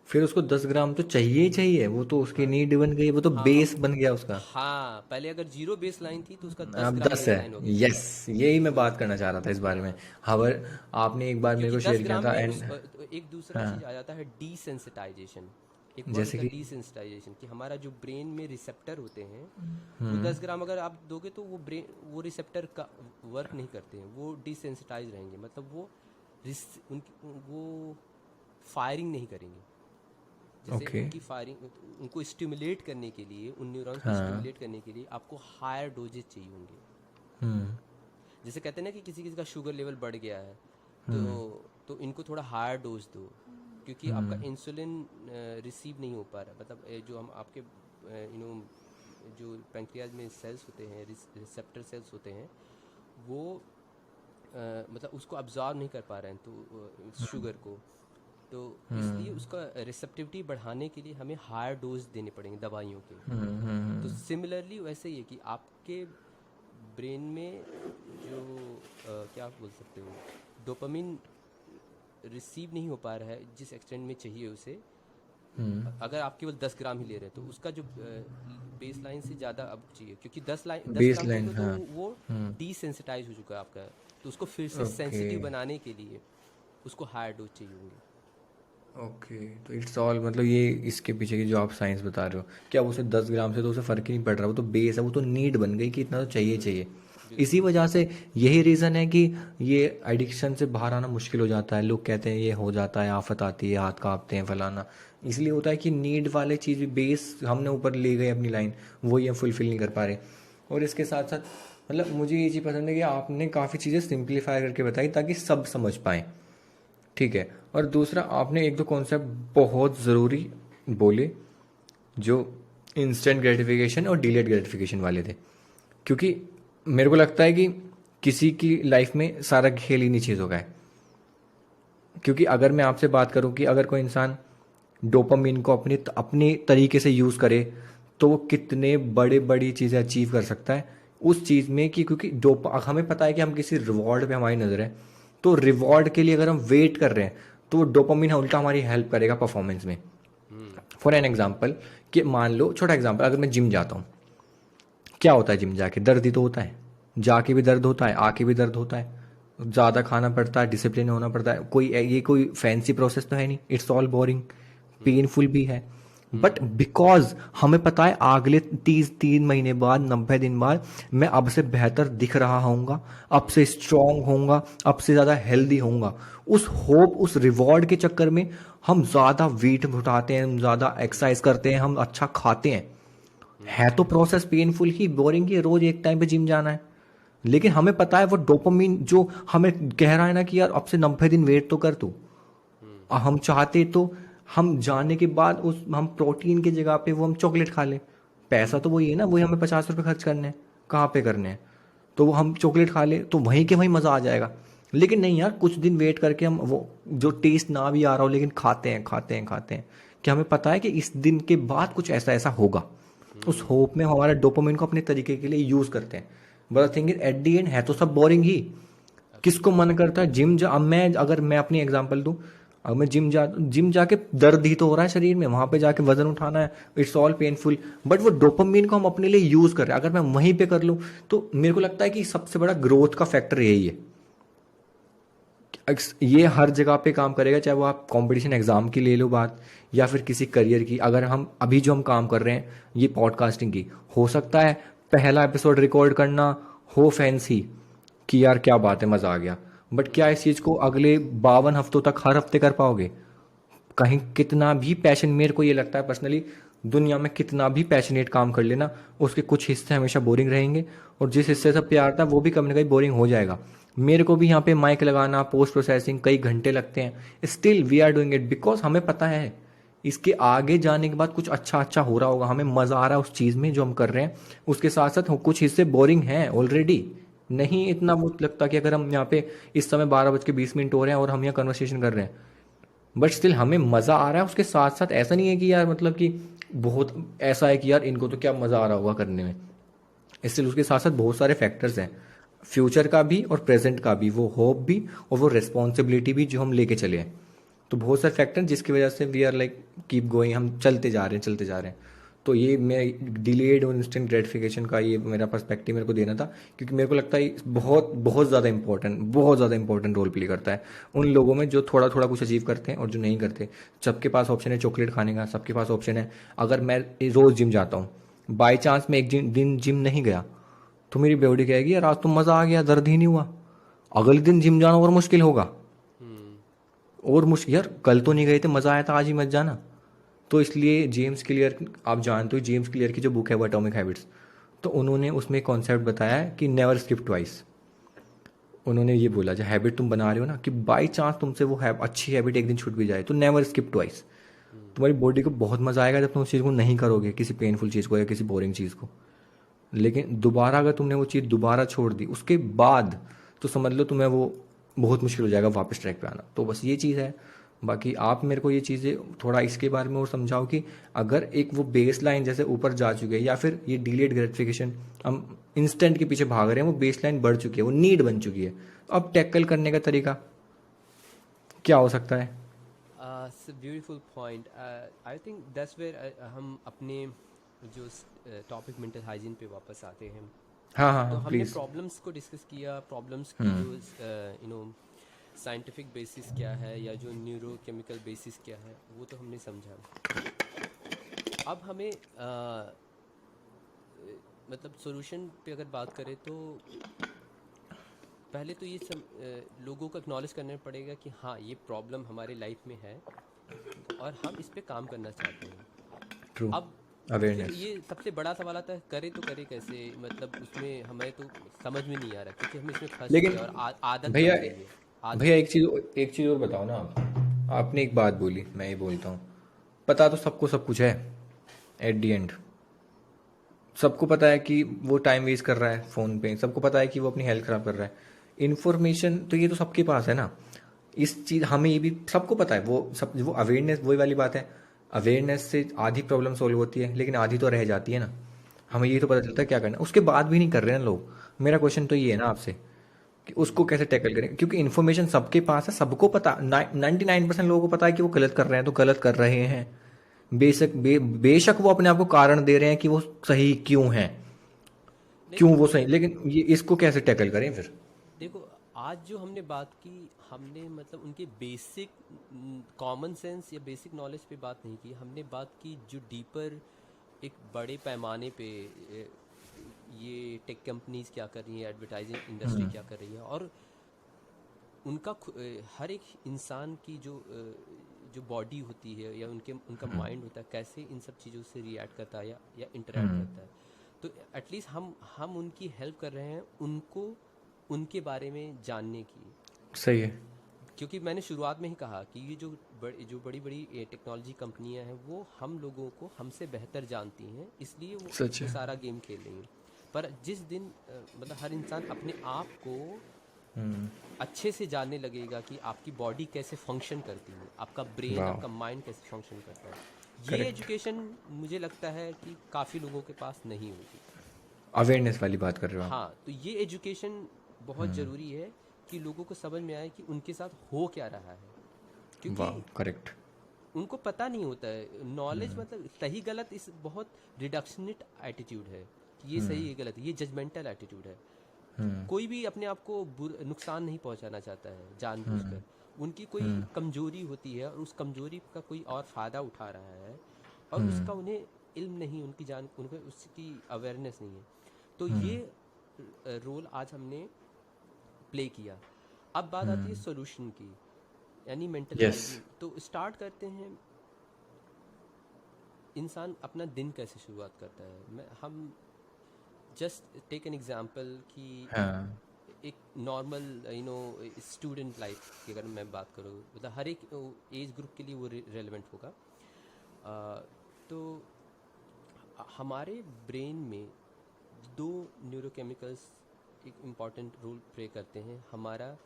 फिर उसको 10 ग्राम तो चाहिए ही चाहिए, वो तो उसकी हाँ नीड बन गई, वो तो हाँ बेस बन गया उसका। हाँ, पहले अगर 0 बेस लाइन थी तो उसका 10 अब ग्राम 10 है। बेस लाइन हो गई। यस, यही मैं तो बात करना चाह रहा था इस बारे में। हाँ, हवर आपने एक बार मेरे क्योंकि को 10 शेयर किया ग्राम था में एंड तो एक दूसरा चीज़ हाँ, आ जाता है, डीसेंसिटाइजेशन। एक वर्ड जैसे होता है कि डीसेंसिटाइजेशन, कि हमारा जो ब्रेन में रिसेप्टर होते हैं, वो 10 ग्राम अगर आप दोगे तो वो रिसेप्टर का वर्क नहीं करते हैं, वो डिसेंसिटाइज रहेंगे, मतलब वो फायरिंग नहीं करेंगे। जैसे ओके। उनकी फायरिंग, उनको स्टिमुलेट करने के लिए, उन न्यूरॉन्स को हाँ। स्टिमुलेट करने के लिए आपको हायर डोजेज चाहिए होंगे। हम्म। जैसे कहते हैं ना कि किसी किसी का शुगर लेवल बढ़ गया है, तो इनको थोड़ा हायर डोज दो, क्योंकि आपका इंसुलिन रिसीव नहीं हो पा रहा, मतलब जो हम आपके जो पैंक्रियाज में सेल्स होते हैं, रिसेप्टर सेल्स होते हैं, वो मतलब उसको अब्जॉर्ब नहीं कर पा रहे हैं, तो शुगर को, तो इसलिए उसका रिसेप्टिविटी बढ़ाने के लिए हमें हायर डोज देने पड़ेंगे दवाइयों के। तो सिमिलरली वैसे ही है कि आपके ब्रेन में जो क्या आप बोल सकते हो, डोपामिन रिसीव नहीं हो पा रहा है जिस एक्सटेंट में चाहिए उसे, अगर आप केवल 10 ग्राम ही ले रहे हैं, तो उसका जो बेस लाइन से ज़्यादा अब चाहिए, क्योंकि 10 बेस ग्राम लाइन, चाहिए तो हाँ। वो डिसेंसिटाइज हो चुका है आपका, तो उसको फिर से ओके। सेंसिटिव बनाने के लिए उसको हायर डोज चाहिए होंगे। ओके, तो इट्स ऑल, मतलब ये इसके पीछे की जो आप साइंस बता रहे हो, क्या उसे 10 ग्राम से तो उसे फ़र्क ही नहीं पड़ रहा, वो तो बेस है, वो तो नीड बन गई कि इतना तो चाहिए ही चाहिए। इसी बिल्कुल। वजह से यही रीज़न है कि ये एडिक्शन से बाहर आना मुश्किल हो जाता है। लोग कहते हैं ये हो जाता है, आफत आती है, हाथ कांपते हैं, फलाना। इसलिए होता है कि नीड वाले चीज़ भी, बेस हमने ऊपर ले गए अपनी लाइन, वही हम फुलफिल नहीं कर पा रहे। और इसके साथ साथ मतलब मुझे ये चीज़ पसंद है कि आपने काफ़ी चीज़ें सिंप्लीफाई करके बताई ताकि सब समझ पाएँ। ठीक है। और दूसरा, आपने एक दो कॉन्सेप्ट बहुत ज़रूरी बोले, जो इंस्टेंट ग्रेटिफिकेशन और डिलेड ग्रेटिफिकेशन वाले थे। क्योंकि मेरे को लगता है कि किसी की लाइफ में सारा खेल इन्हीं चीज़ों का है। क्योंकि अगर मैं आपसे बात करूं कि अगर कोई इंसान डोपामिन को अपने अपने तरीके से यूज़ करे, तो वो कितने बड़े बड़ी चीज़ें अचीव कर सकता है उस चीज़ में। कि क्योंकि हमें पता है कि हम किसी रिवॉर्ड पे हमारी नज़र है, तो रिवॉर्ड के लिए अगर हम वेट कर रहे हैं, तो वो डोपामिन उल्टा हमारी हेल्प करेगा परफॉर्मेंस में। फॉर एन एग्जाम्पल, कि मान लो, छोटा एग्जाम्पल, अगर मैं जिम जाता हूँ, क्या होता है जिम जाके? दर्द ही तो होता है। जाके भी दर्द होता है, आके भी दर्द होता है, ज़्यादा खाना पड़ता है, डिसिप्लिन होना पड़ता है। ये कोई फैंसी प्रोसेस तो है नहीं, इट्स ऑल बोरिंग, पेनफुल भी है। बट बिकॉज हमें पता है अगले 30 3 महीने बाद, 90 दिन बाद, मैं अब से बेहतर दिख रहा होऊंगा, अब से स्ट्रांग होऊंगा, अब से ज़्यादा हेल्दी होऊंगा। उस होप, उस रिवॉर्ड के चक्कर में हम ज़्यादा वेट उठाते हैं, हम ज़्यादा एक्सरसाइज करते हैं, हम अच्छा खाते हैं। है तो प्रोसेस पेनफुल ही, बोरिंग ही, रोज एक टाइम पे जिम जाना है। लेकिन हमें पता है वो डोपामिन जो हमें कह रहा है ना कि यार अब से 90 दिन वेट तो कर तू, हम चाहते तो हम जाने के बाद उस हम प्रोटीन की जगह पे वो हम चॉकलेट खा ले। पैसा तो वही है ना, वही हमें 50 रुपये खर्च करने हैं, कहाँ पे करने हैं? तो वो हम चॉकलेट खा ले तो वहीं के वहीं मज़ा आ जाएगा। लेकिन नहीं यार, कुछ दिन वेट करके हम वो जो टेस्ट ना भी आ रहा हो, लेकिन खाते हैं खाते हैं खाते हैं, कि हमें पता है कि इस दिन के बाद कुछ ऐसा ऐसा होगा। उस होप में हमारे डोपामिन को अपने तरीके के लिए यूज़ करते हैं। But thing is, at the and है तो सब बोरिंग ही। किसको मन करता है जिम जा? अब मैं, अगर मैं अपनी एग्जांपल दूं, अगर मैं जिम जाके दर्द ही तो हो रहा है शरीर में, वहां पे जाके वजन उठाना है, इट्स ऑल पेनफुल। बट वो डोपामिन को हम अपने लिए यूज कर रहे हैं, अगर मैं वहीं पे कर लूं, तो मेरे को लगता है कि सबसे बड़ा ग्रोथ का फैक्टर यही है। ये हर जगह पे काम करेगा, चाहे वो आप कंपटीशन एग्जाम की ले लो बात, या फिर किसी करियर की। अगर हम अभी जो हम काम कर रहे हैं, ये पॉडकास्टिंग की, हो सकता है पहला एपिसोड रिकॉर्ड करना हो फैंसी, कि यार क्या बात है, मजा आ गया। बट क्या इस चीज को अगले 52 हफ्तों तक हर हफ्ते कर पाओगे? कहीं कितना भी पैशन, मेरे को ये लगता है पर्सनली, दुनिया में कितना भी पैशनेट काम कर लेना, उसके कुछ हिस्से हमेशा बोरिंग रहेंगे, और जिस हिस्से से प्यार था वो भी कभी ना कभी बोरिंग हो जाएगा। मेरे को भी यहाँ पे माइक लगाना, पोस्ट प्रोसेसिंग कई घंटे लगते हैं, still we are doing it because हमें पता है इसके आगे जाने के बाद कुछ अच्छा अच्छा हो रहा होगा, हमें मज़ा आ रहा है उस चीज़ में जो हम कर रहे हैं। उसके साथ साथ कुछ हिस्से बोरिंग हैं ऑलरेडी, नहीं इतना वो लगता कि अगर हम यहाँ पे इस समय 12:20 हो रहे हैं और हम यहाँ कन्वर्सेशन कर रहे हैं, बट स्टिल हमें मज़ा आ रहा है उसके साथ साथ। ऐसा नहीं है कि यार मतलब कि बहुत ऐसा है कि यार इनको तो क्या मज़ा आ रहा होगा करने में, इसलिए उसके साथ साथ बहुत सारे फैक्टर्स हैं, फ्यूचर का भी और प्रेजेंट का भी, वो होप भी और वो रिस्पॉन्सिबिलिटी भी जो हम लेके चले हैं। तो बहुत सारे फैक्टर जिसकी वजह से we are like keep going, हम चलते जा रहे हैं चलते जा रहे हैं। तो ये मैं डिलेड और इंस्टेंट ग्रेटिफिकेशन का ये मेरा पर्सपेक्टिव मेरे को देना था, क्योंकि मेरे को लगता है ये बहुत बहुत ज़्यादा इंपॉर्टेंट रोल प्ले करता है उन लोगों में जो थोड़ा थोड़ा कुछ अचीव करते हैं और जो नहीं करते। सबके पास ऑप्शन है चॉकलेट खाने का, सबके पास ऑप्शन है। अगर मैं रोज़ जिम जाता हूँ, बाई चांस मैं एक दिन जिम नहीं गया, तो मेरी बॉडी कहेगी यार आज तो मज़ा आ गया, दर्द ही नहीं हुआ। अगले दिन जिम जाना और मुश्किल होगा, हम्म। और मुश्किल यार, कल तो नहीं गए थे, मज़ा आया था, आज ही मत जाना। तो इसलिए जेम्स क्लियर, आप जानते हो जेम्स क्लियर की जो बुक है वो एटॉमिक हैबिट्स, तो उन्होंने उसमें कॉन्सेप्ट बताया है कि नेवर स्किप ट्वाइस। उन्होंने ये बोला जो हैबिट तुम बना रहे हो ना, कि बाई चांस तुमसे वो अच्छी हैबिट एक दिन छूट भी जाए तो नेवर स्किप ट्वाइस। तुम्हारी बॉडी को बहुत मज़ा आएगा जब तुम उस चीज़ को नहीं करोगे, किसी पेनफुल चीज़ को या किसी बोरिंग चीज़ को। लेकिन दोबारा अगर तुमने वो चीज़ दोबारा छोड़ दी उसके बाद, तो समझ लो तुम्हें वो बहुत मुश्किल हो जाएगा वापस ट्रैक पे आना। तो बस ये चीज़ है। बाकी आप मेरे को ये चीज़ें थोड़ा इसके बारे में और समझाओ कि अगर एक वो बेस लाइन जैसे ऊपर जा चुके हैं, या फिर ये डिलेड ग्रेटिफिकेशन, हम इंस्टेंट के पीछे भाग रहे हैं, वो बेस लाइन बढ़ चुकी है, वो नीड बन चुकी है, तो अब टैकल करने का तरीका क्या हो सकता है? Beautiful point. I think that's where हम अपने जो टॉपिक मेंटल हाइजीन पे वापस आते हैं। हाँ हाँ तो हाँ हमने प्लीज़। प्रॉब्लम्स को डिस्कस किया, प्रॉब्लम्स की जो साइंटिफिक बेसिस क्या है या जो न्यूरोकेमिकल बेसिस क्या है वो तो हमने समझा। अब हमें मतलब सॉल्यूशन पे अगर बात करें तो पहले तो ये लोगों को एक्नॉलेज करना पड़ेगा कि हाँ ये प्रॉब्लम हमारे लाइफ में है और हम इस पे काम करना चाहते हैं। ट्रू। अब फिर अवेयरनेस। ये सबसे बड़ा सवाल आता है, करे तो करे कैसे, मतलब उसमें हमें तो समझ में नहीं आ रहा क्योंकि हम इसमें फंस चुके लेकिन हैं और आदत भैया, बन गई है। आदत। भैया एक चीज़ और बताओ ना आप। आपने एक बात बोली, मैं ये बोलता हूँ, पता तो सबको सब कुछ है एट दी एंड। सबको पता है कि वो टाइम वेस्ट कर रहा है फ़ोन पे, सबको पता है कि वो अपनी हेल्थ ख़राब कर रहा है। इन्फॉर्मेशन तो ये तो सबके पास है ना, इस चीज़ हमें ये भी सबको पता है, वो सब वो अवेयरनेस वही वाली बात है। अवेयरनेस से आधी प्रॉब्लम सॉल्व होती है, लेकिन आधी तो रह जाती है ना। हमें ये तो पता चलता है क्या करना है, उसके बाद भी नहीं कर रहे हैं लोग। मेरा क्वेश्चन तो ये है ना आपसे कि उसको कैसे टैकल करें, क्योंकि इन्फॉर्मेशन सबके पास है, सबको पता, 99% लोगों को पता है कि वो गलत कर रहे हैं तो गलत कर रहे हैं। बेशक वो अपने आप को कारण दे रहे हैं कि वो सही क्यों हैं, क्यों लेकिन वो सही, लेकिन ये इसको कैसे टैकल करें फिर? देखो, आज जो हमने बात की, हमने मतलब उनके बेसिक कॉमन सेंस या बेसिक नॉलेज पे बात नहीं की, हमने बात की जो डीपर एक बड़े पैमाने पे ये टेक कंपनीज क्या कर रही हैं, एडवर्टाइजिंग इंडस्ट्री क्या कर रही है, और उनका हर एक इंसान की जो बॉडी होती है या उनका माइंड होता है, कैसे इन सब चीज़ों से रिएक्ट करता है या इंटरेक्ट करता है। तो एटलीस्ट हम उनकी हेल्प कर रहे हैं उनको उनके बारे में जानने की। सही है। क्योंकि मैंने शुरुआत में ही कहा कि ये जो बड़ी बड़ी टेक्नोलॉजी कंपनियां हैं वो हम लोगों को हमसे बेहतर जानती हैं, इसलिए सच वो है। सारा गेम खेल रही हैं। पर जिस दिन मतलब हर इंसान अपने आप को अच्छे से जानने लगेगा कि आपकी बॉडी कैसे फंक्शन करती है, आपका ब्रेन, वाह। आपका माइंड कैसे फंक्शन करता है, ये करेक्ट। एजुकेशन मुझे लगता है कि काफ़ी लोगों के पास नहीं होगी। अवेयरनेस वाली बात कर रहे हो आप? हाँ, तो ये एजुकेशन बहुत ज़रूरी है कि लोगों को समझ में आए कि उनके साथ हो क्या रहा है, क्योंकि वाह करेक्ट। उनको पता नहीं होता है। नॉलेज मतलब सही गलत इस बहुत रिडक्शनिस्ट एटीट्यूड है कि ये सही ये गलत, ये जजमेंटल एटीट्यूड है। कोई भी अपने आप को नुकसान नहीं पहुंचाना चाहता है जानबूझकर। उनकी कोई कमजोरी होती है और उस कमजोरी का कोई और फ़ायदा उठा रहा है और उसका उन्हें इल्म नहीं, उनकी जान उनको उसकी अवेयरनेस नहीं है। तो ये रोल आज हमने प्ले किया। अब बात आती है सॉल्यूशन की, यानी मेंटल यस। हाइजीन। तो स्टार्ट करते हैं, इंसान अपना दिन कैसे शुरुआत करता है। हम जस्ट टेक एन एग्जांपल कि हाँ। एक नॉर्मल स्टूडेंट लाइफ की अगर मैं बात करूँ, मतलब हर एक एज ग्रुप के लिए वो रेलेवेंट होगा। तो हमारे ब्रेन में दो न्यूरोकेमिकल्स एक इम्पॉर्टेंट रोल प्ले करते हैं हमारा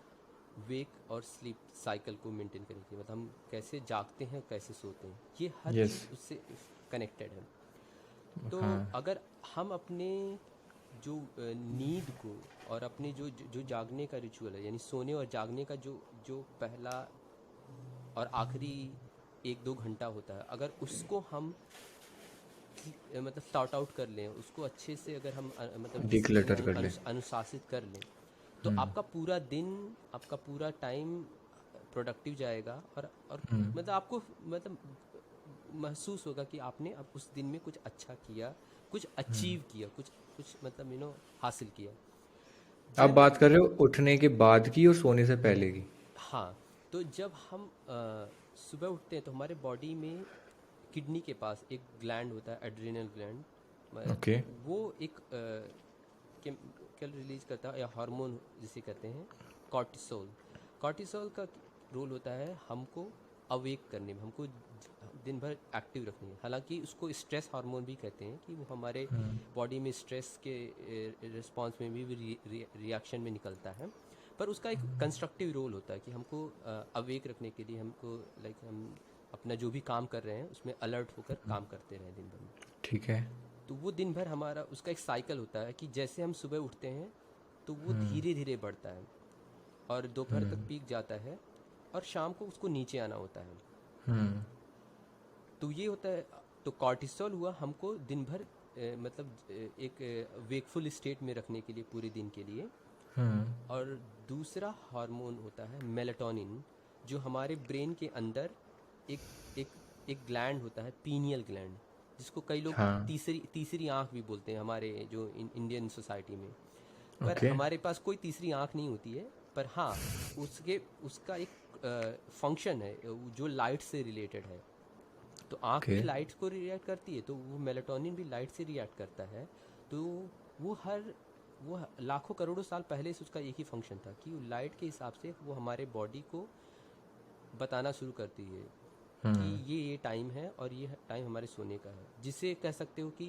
वेक और स्लीप साइकिल को मेंटेन करने के लिए, मतलब हम कैसे जागते हैं कैसे सोते हैं, ये हर यस। चीज़ उससे कनेक्टेड है। तो हाँ। अगर हम अपने जो नींद को और अपने जो जो जागने का रिचुअल है, यानी सोने और जागने का जो जो पहला और आखिरी 1-2 घंटा होता है, अगर उसको हम मतलब सॉर्ट आउट कर लें, उसको अच्छे से अगर हम मतलब डिसिप्लिन डिक्लटर कर ले। अनुशासित कर लें, तो आपका पूरा दिन, आपका पूरा टाइम प्रोडक्टिव जाएगा। और मतलब आपको मतलब महसूस होगा कि आपने अब उस दिन में कुछ अच्छा किया, कुछ अचीव किया, कुछ कुछ मतलब हासिल किया। आप जब बात कर रहे हो उठने के बाद की और सोने से पहले की? हाँ, तो जब हम सुबह उठते हैं तो हमारे बॉडी में किडनी के पास एक ग्लैंड होता है, एड्रिनल ग्लैंड। ओके। वो एक केमिकल रिलीज करता है या हार्मोन जिसे कहते हैं कॉर्टिसोल। कॉर्टिसोल का रोल होता है हमको अवेक करने में, हमको दिन भर एक्टिव रखने में। हालांकि उसको स्ट्रेस हार्मोन भी कहते हैं कि वो हमारे बॉडी में स्ट्रेस के रिस्पॉन्स में भी रिएक्शन में निकलता है, पर उसका एक कंस्ट्रक्टिव रोल होता है कि हमको अवेक रखने के लिए, हमको लाइक हम अपना जो भी काम कर रहे हैं उसमें अलर्ट होकर काम करते रहें दिन भर में। ठीक है। तो वो दिन भर हमारा उसका एक साइकिल होता है कि जैसे हम सुबह उठते हैं तो वो धीरे धीरे बढ़ता है और दोपहर तक पीक जाता है और शाम को उसको नीचे आना होता है। तो ये होता है। तो कॉर्टिसोल हुआ हमको दिन भर मतलब एक वेकफुल स्टेट में रखने के लिए पूरे दिन के लिए। और दूसरा हार्मोन होता है मेलाटोनिन, जो हमारे ब्रेन के अंदर एक एक एक ग्लैंड होता है, पीनियल ग्लैंड, जिसको कई लोग हाँ। तीसरी तीसरी आँख भी बोलते हैं हमारे जो इंडियन सोसाइटी में। पर ओके। हमारे पास कोई तीसरी आँख नहीं होती है, पर हाँ उसका एक फंक्शन है जो लाइट से रिलेटेड है। तो आँख ओके। भी लाइट को रिएक्ट करती है, तो वो मेलाटोनिन भी लाइट से रिएक्ट करता है। तो वो हर वो लाखों करोड़ों साल पहले से उसका एक ही फंक्शन था कि लाइट के हिसाब से वो हमारे बॉडी को बताना शुरू करती है कि ये टाइम है और ये टाइम हमारे सोने का है, जिसे कह सकते हो कि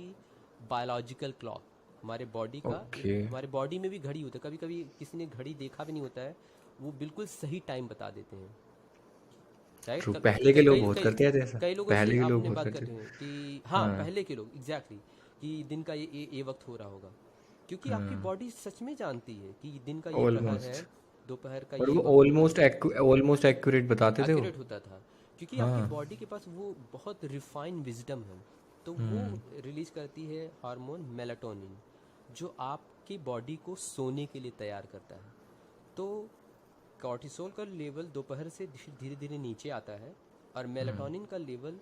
बायोलॉजिकल क्लॉक हमारे बॉडी का एक। ओके। हमारे बॉडी में भी घड़ी होता है, कभी कभी किसी ने घड़ी देखा भी नहीं होता है, वो बिल्कुल सही टाइम बता देते हैं, राइट। ट्रू। पहले के लोग कई बहुत कई करते थे ऐसा। कई लोगों से पहले के लोग आपने बहुत बात करते करते थे। हैं कि हाँ, हाँ। पहले के लोग एग्जैक्टली कि दिन का ये वक्त हो रहा होगा, क्योंकि आपकी बॉडी सच में जानती है कि दिन का ये प्रहर है, ऑलमोस्ट। दोपहर का और ये वो वक्त होगा। ऑलमोस्ट एक्यूरेट बताते थे वो। एक्यूरेट होता था क्योंकि आपकी हाँ। बॉडी के पास वो बहुत रिफाइन विजडम है। तो वो रिलीज करती है हार्मोन मेलाटोनिन, जो आपकी बॉडी को सोने के लिए तैयार करता है। तो कॉर्टिसोल का लेवल दोपहर से धीरे धीरे नीचे आता है और मेलाटोनिन का लेवल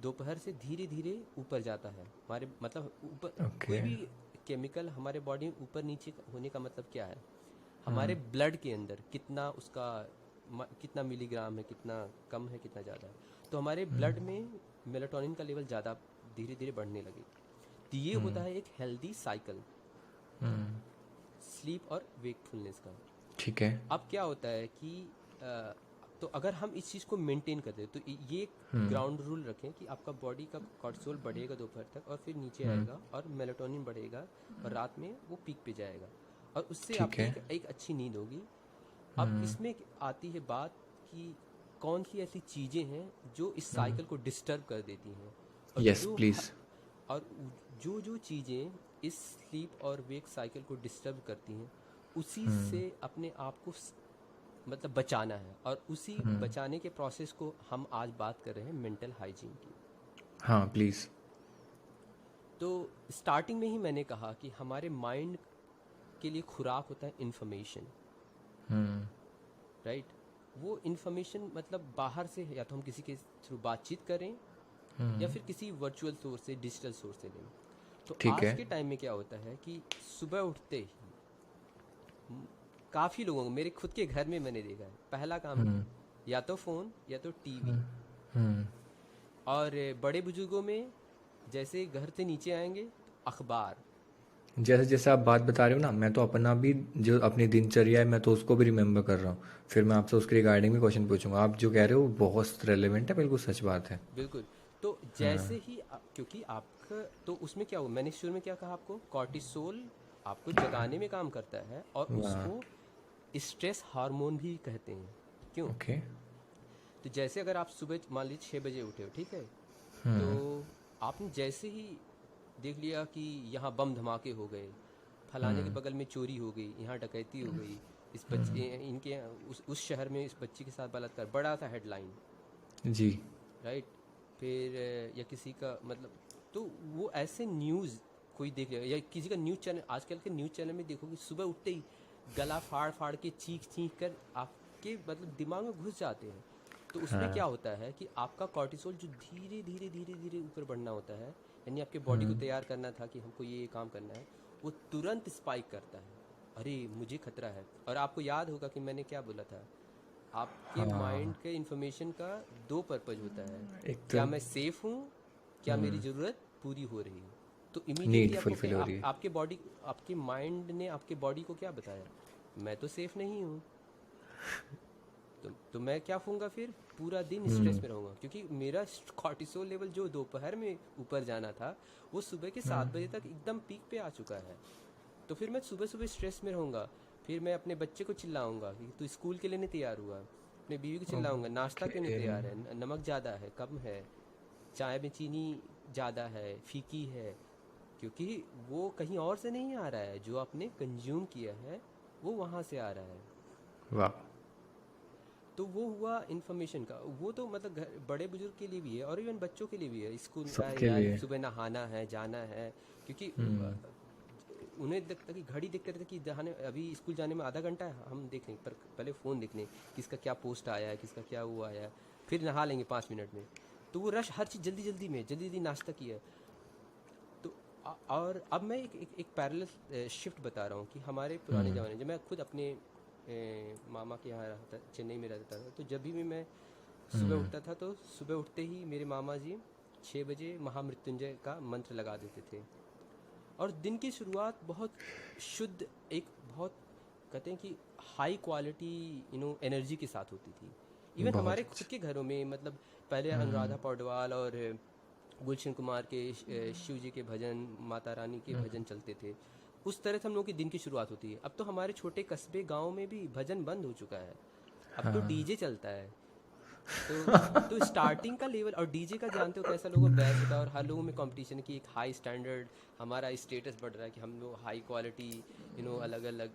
दोपहर से धीरे धीरे ऊपर जाता है। हमारे मतलब ऊपर ओके। कोई भी केमिकल हमारे बॉडी में ऊपर नीचे होने का मतलब क्या है, हमारे ब्लड के अंदर कितना उसका कितना मिलीग्राम है, कितना कम है, कितना ज़्यादा है। तो हमारे ब्लड में मेलाटोनिन का लेवल ज़्यादा धीरे धीरे बढ़ने लगे। तो ये होता है एक हेल्दी साइकिल स्लीप और वेकफुलनेस का। ठीक है। अब क्या होता है कि तो अगर हम इस चीज़ को मेंटेन करते हैं तो ये एक ग्राउंड रूल रखें कि आपका बॉडी का कॉर्टिसोल बढ़ेगा दोपहर तक और फिर नीचे आएगा और मेलाटोनिन बढ़ेगा और रात में वो पीक पे जाएगा और उससे ठीक आपकी है। एक अच्छी नींद होगी। अब इसमें आती है बात कि कौन सी ऐसी चीज़ें हैं जो इस साइकिल को डिस्टर्ब कर देती हैं और यस प्लीज। और जो जो चीज़ें इस स्लीप और वेक साइकिल को डिस्टर्ब करती हैं, उसी से अपने आप को मतलब बचाना है। और उसी बचाने के प्रोसेस को हम आज बात कर रहे हैं मेंटल हाइजीन की। हाँ प्लीज। तो स्टार्टिंग में ही मैंने कहा कि हमारे माइंड के लिए खुराक होता है इन्फॉर्मेशन, राइट। वो इन्फॉर्मेशन मतलब बाहर से, या तो हम किसी के थ्रू बातचीत करें या फिर किसी वर्चुअल सोर्स से, डिजिटल सोर्स से लें। तो ठीक आज है। के टाइम में क्या होता है कि सुबह उठते ही काफ़ी लोगों को, मेरे खुद के घर में मैंने देखा है, पहला काम या तो फ़ोन या तो टीवी। और बड़े बुजुर्गों में जैसे घर से नीचे आएंगे तो अखबार, जैसे जैसे आप बात बता रहे हो ना, मैं तो अपना भी जो अपनी दिनचर्या है मैं तो उसको भी रिमेम्बर कर रहा हूँ। फिर मैं आपसे उसके रिगार्डिंग भी क्वेश्चन पूछूंगा। आप जो कह रहे हो वो बहुत रेलेवेंट है, बिल्कुल सच बात है। बिल्कुल। तो जैसे ही क्योंकि आपका तो उसमें क्या हुआ, मैंने शुरू में क्या कहा आपको, कॉर्टिसोल आपको जगाने में काम करता है और वाह। उसको स्ट्रेस हार्मोन भी कहते हैं। क्यों? ओके। तो जैसे अगर आप सुबह मान लीजिए 6 बजे उठे हो, ठीक है, तो आपने जैसे ही देख लिया कि यहाँ बम धमाके हो गए, फलाने के बगल में चोरी हो गई, यहाँ डकैती हो गई, इस बच्चे इनके उस शहर में इस बच्ची के साथ बलात्कार, बड़ा सा हेडलाइन, जी। राइट? फिर या किसी का मतलब, तो वो ऐसे न्यूज़ कोई देख लेगा या किसी का न्यूज़ चैनल, आजकल के न्यूज़ चैनल में देखोगे सुबह उठते ही गला फाड़ फाड़ के चीख चीख कर आपके मतलब दिमाग में घुस जाते हैं। तो उसमें क्या होता है कि आपका कॉर्टिसोल जो धीरे धीरे धीरे धीरे ऊपर बढ़ना होता है, यानी आपके बॉडी को तैयार करना था कि हमको ये काम करना है, वो तुरंत स्पाइक करता है। अरे मुझे खतरा है। और आपको याद होगा कि मैंने क्या बोला था, आपके माइंड हाँ। के इंफॉर्मेशन का दो पर्पज होता है, एक तो क्या मैं सेफ हूँ, क्या मेरी ज़रूरत पूरी हो रही है। तो इमीडिएटली नीड आपको फुलफिल क्या हो रही है। आपके बॉडी, आपके माइंड ने आपके बॉडी को क्या बताया, मैं तो सेफ नहीं हूँ। तो मैं क्या फूंगा, फिर पूरा दिन स्ट्रेस में रहूँगा, क्योंकि मेरा कॉर्टिसोल लेवल जो दोपहर में ऊपर जाना था वो सुबह के 7 बजे तक एकदम पीक पे आ चुका है। तो फिर मैं सुबह सुबह स्ट्रेस में रहूँगा। फिर मैं अपने बच्चे को चिल्लाऊंगा कि तू स्कूल के लिए नहीं तैयार हुआ, अपने बीवी को चिल्लाऊंगा नाश्ता क्यों नहीं ओके। तैयार है, नमक ज़्यादा है, कम है, चाय में चीनी ज़्यादा है, फीकी है। क्योंकि वो कहीं और से नहीं आ रहा है, जो आपने कंज्यूम किया है वो वहाँ से आ रहा है। वाह। तो वो हुआ इन्फॉर्मेशन का, वो तो मतलब घर बड़े बुजुर्ग के लिए भी है और इवन बच्चों के लिए भी है। स्कूल सबके यार लिए। सुबह नहाना है, जाना है, क्योंकि उन्हें लगता कि घड़ी देखते रहते कि दहाने अभी स्कूल जाने में आधा घंटा है, हम देख लेंगे, पर पहले फ़ोन देख लें किसका क्या पोस्ट आया है, किसका क्या हुआ आया है, फिर नहा लेंगे 5 मिनट में। तो वो रश, हर चीज़ जल्दी जल्दी में, जल्दी जल्दी नाश्ता किया। तो और अब मैं एक पैरेलल शिफ्ट बता रहा हूँ कि हमारे पुराने ज़माने, जब मैं खुद अपने मामा के यहाँ रहता, चेन्नई में रहता था, तो जब भी मैं सुबह उठता था तो सुबह उठते ही मेरे मामा जी 6 बजे महामृत्युंजय का मंत्र लगा देते थे और दिन की शुरुआत बहुत शुद्ध, एक बहुत कहते हैं कि हाई क्वालिटी एनर्जी के साथ होती थी। इवन बहुत हमारे खुद अच्छा। के घरों में, मतलब पहले अनुराधा पौडवाल और गुलशन कुमार के शिव जी के भजन, माता रानी के भजन चलते थे। उस तरह से हम लोगों की दिन की शुरुआत होती है। अब तो हमारे छोटे कस्बे गांव में भी भजन बंद हो चुका है, अब तो डीजे चलता है। तो स्टार्टिंग का लेवल, और डीजे का जानते हो कैसा लोगों का बैस होता है, और हर लोगों में कंपटीशन की एक हाई स्टैंडर्ड, हमारा स्टेटस बढ़ रहा है कि हम लोग हाई क्वालिटी अलग अलग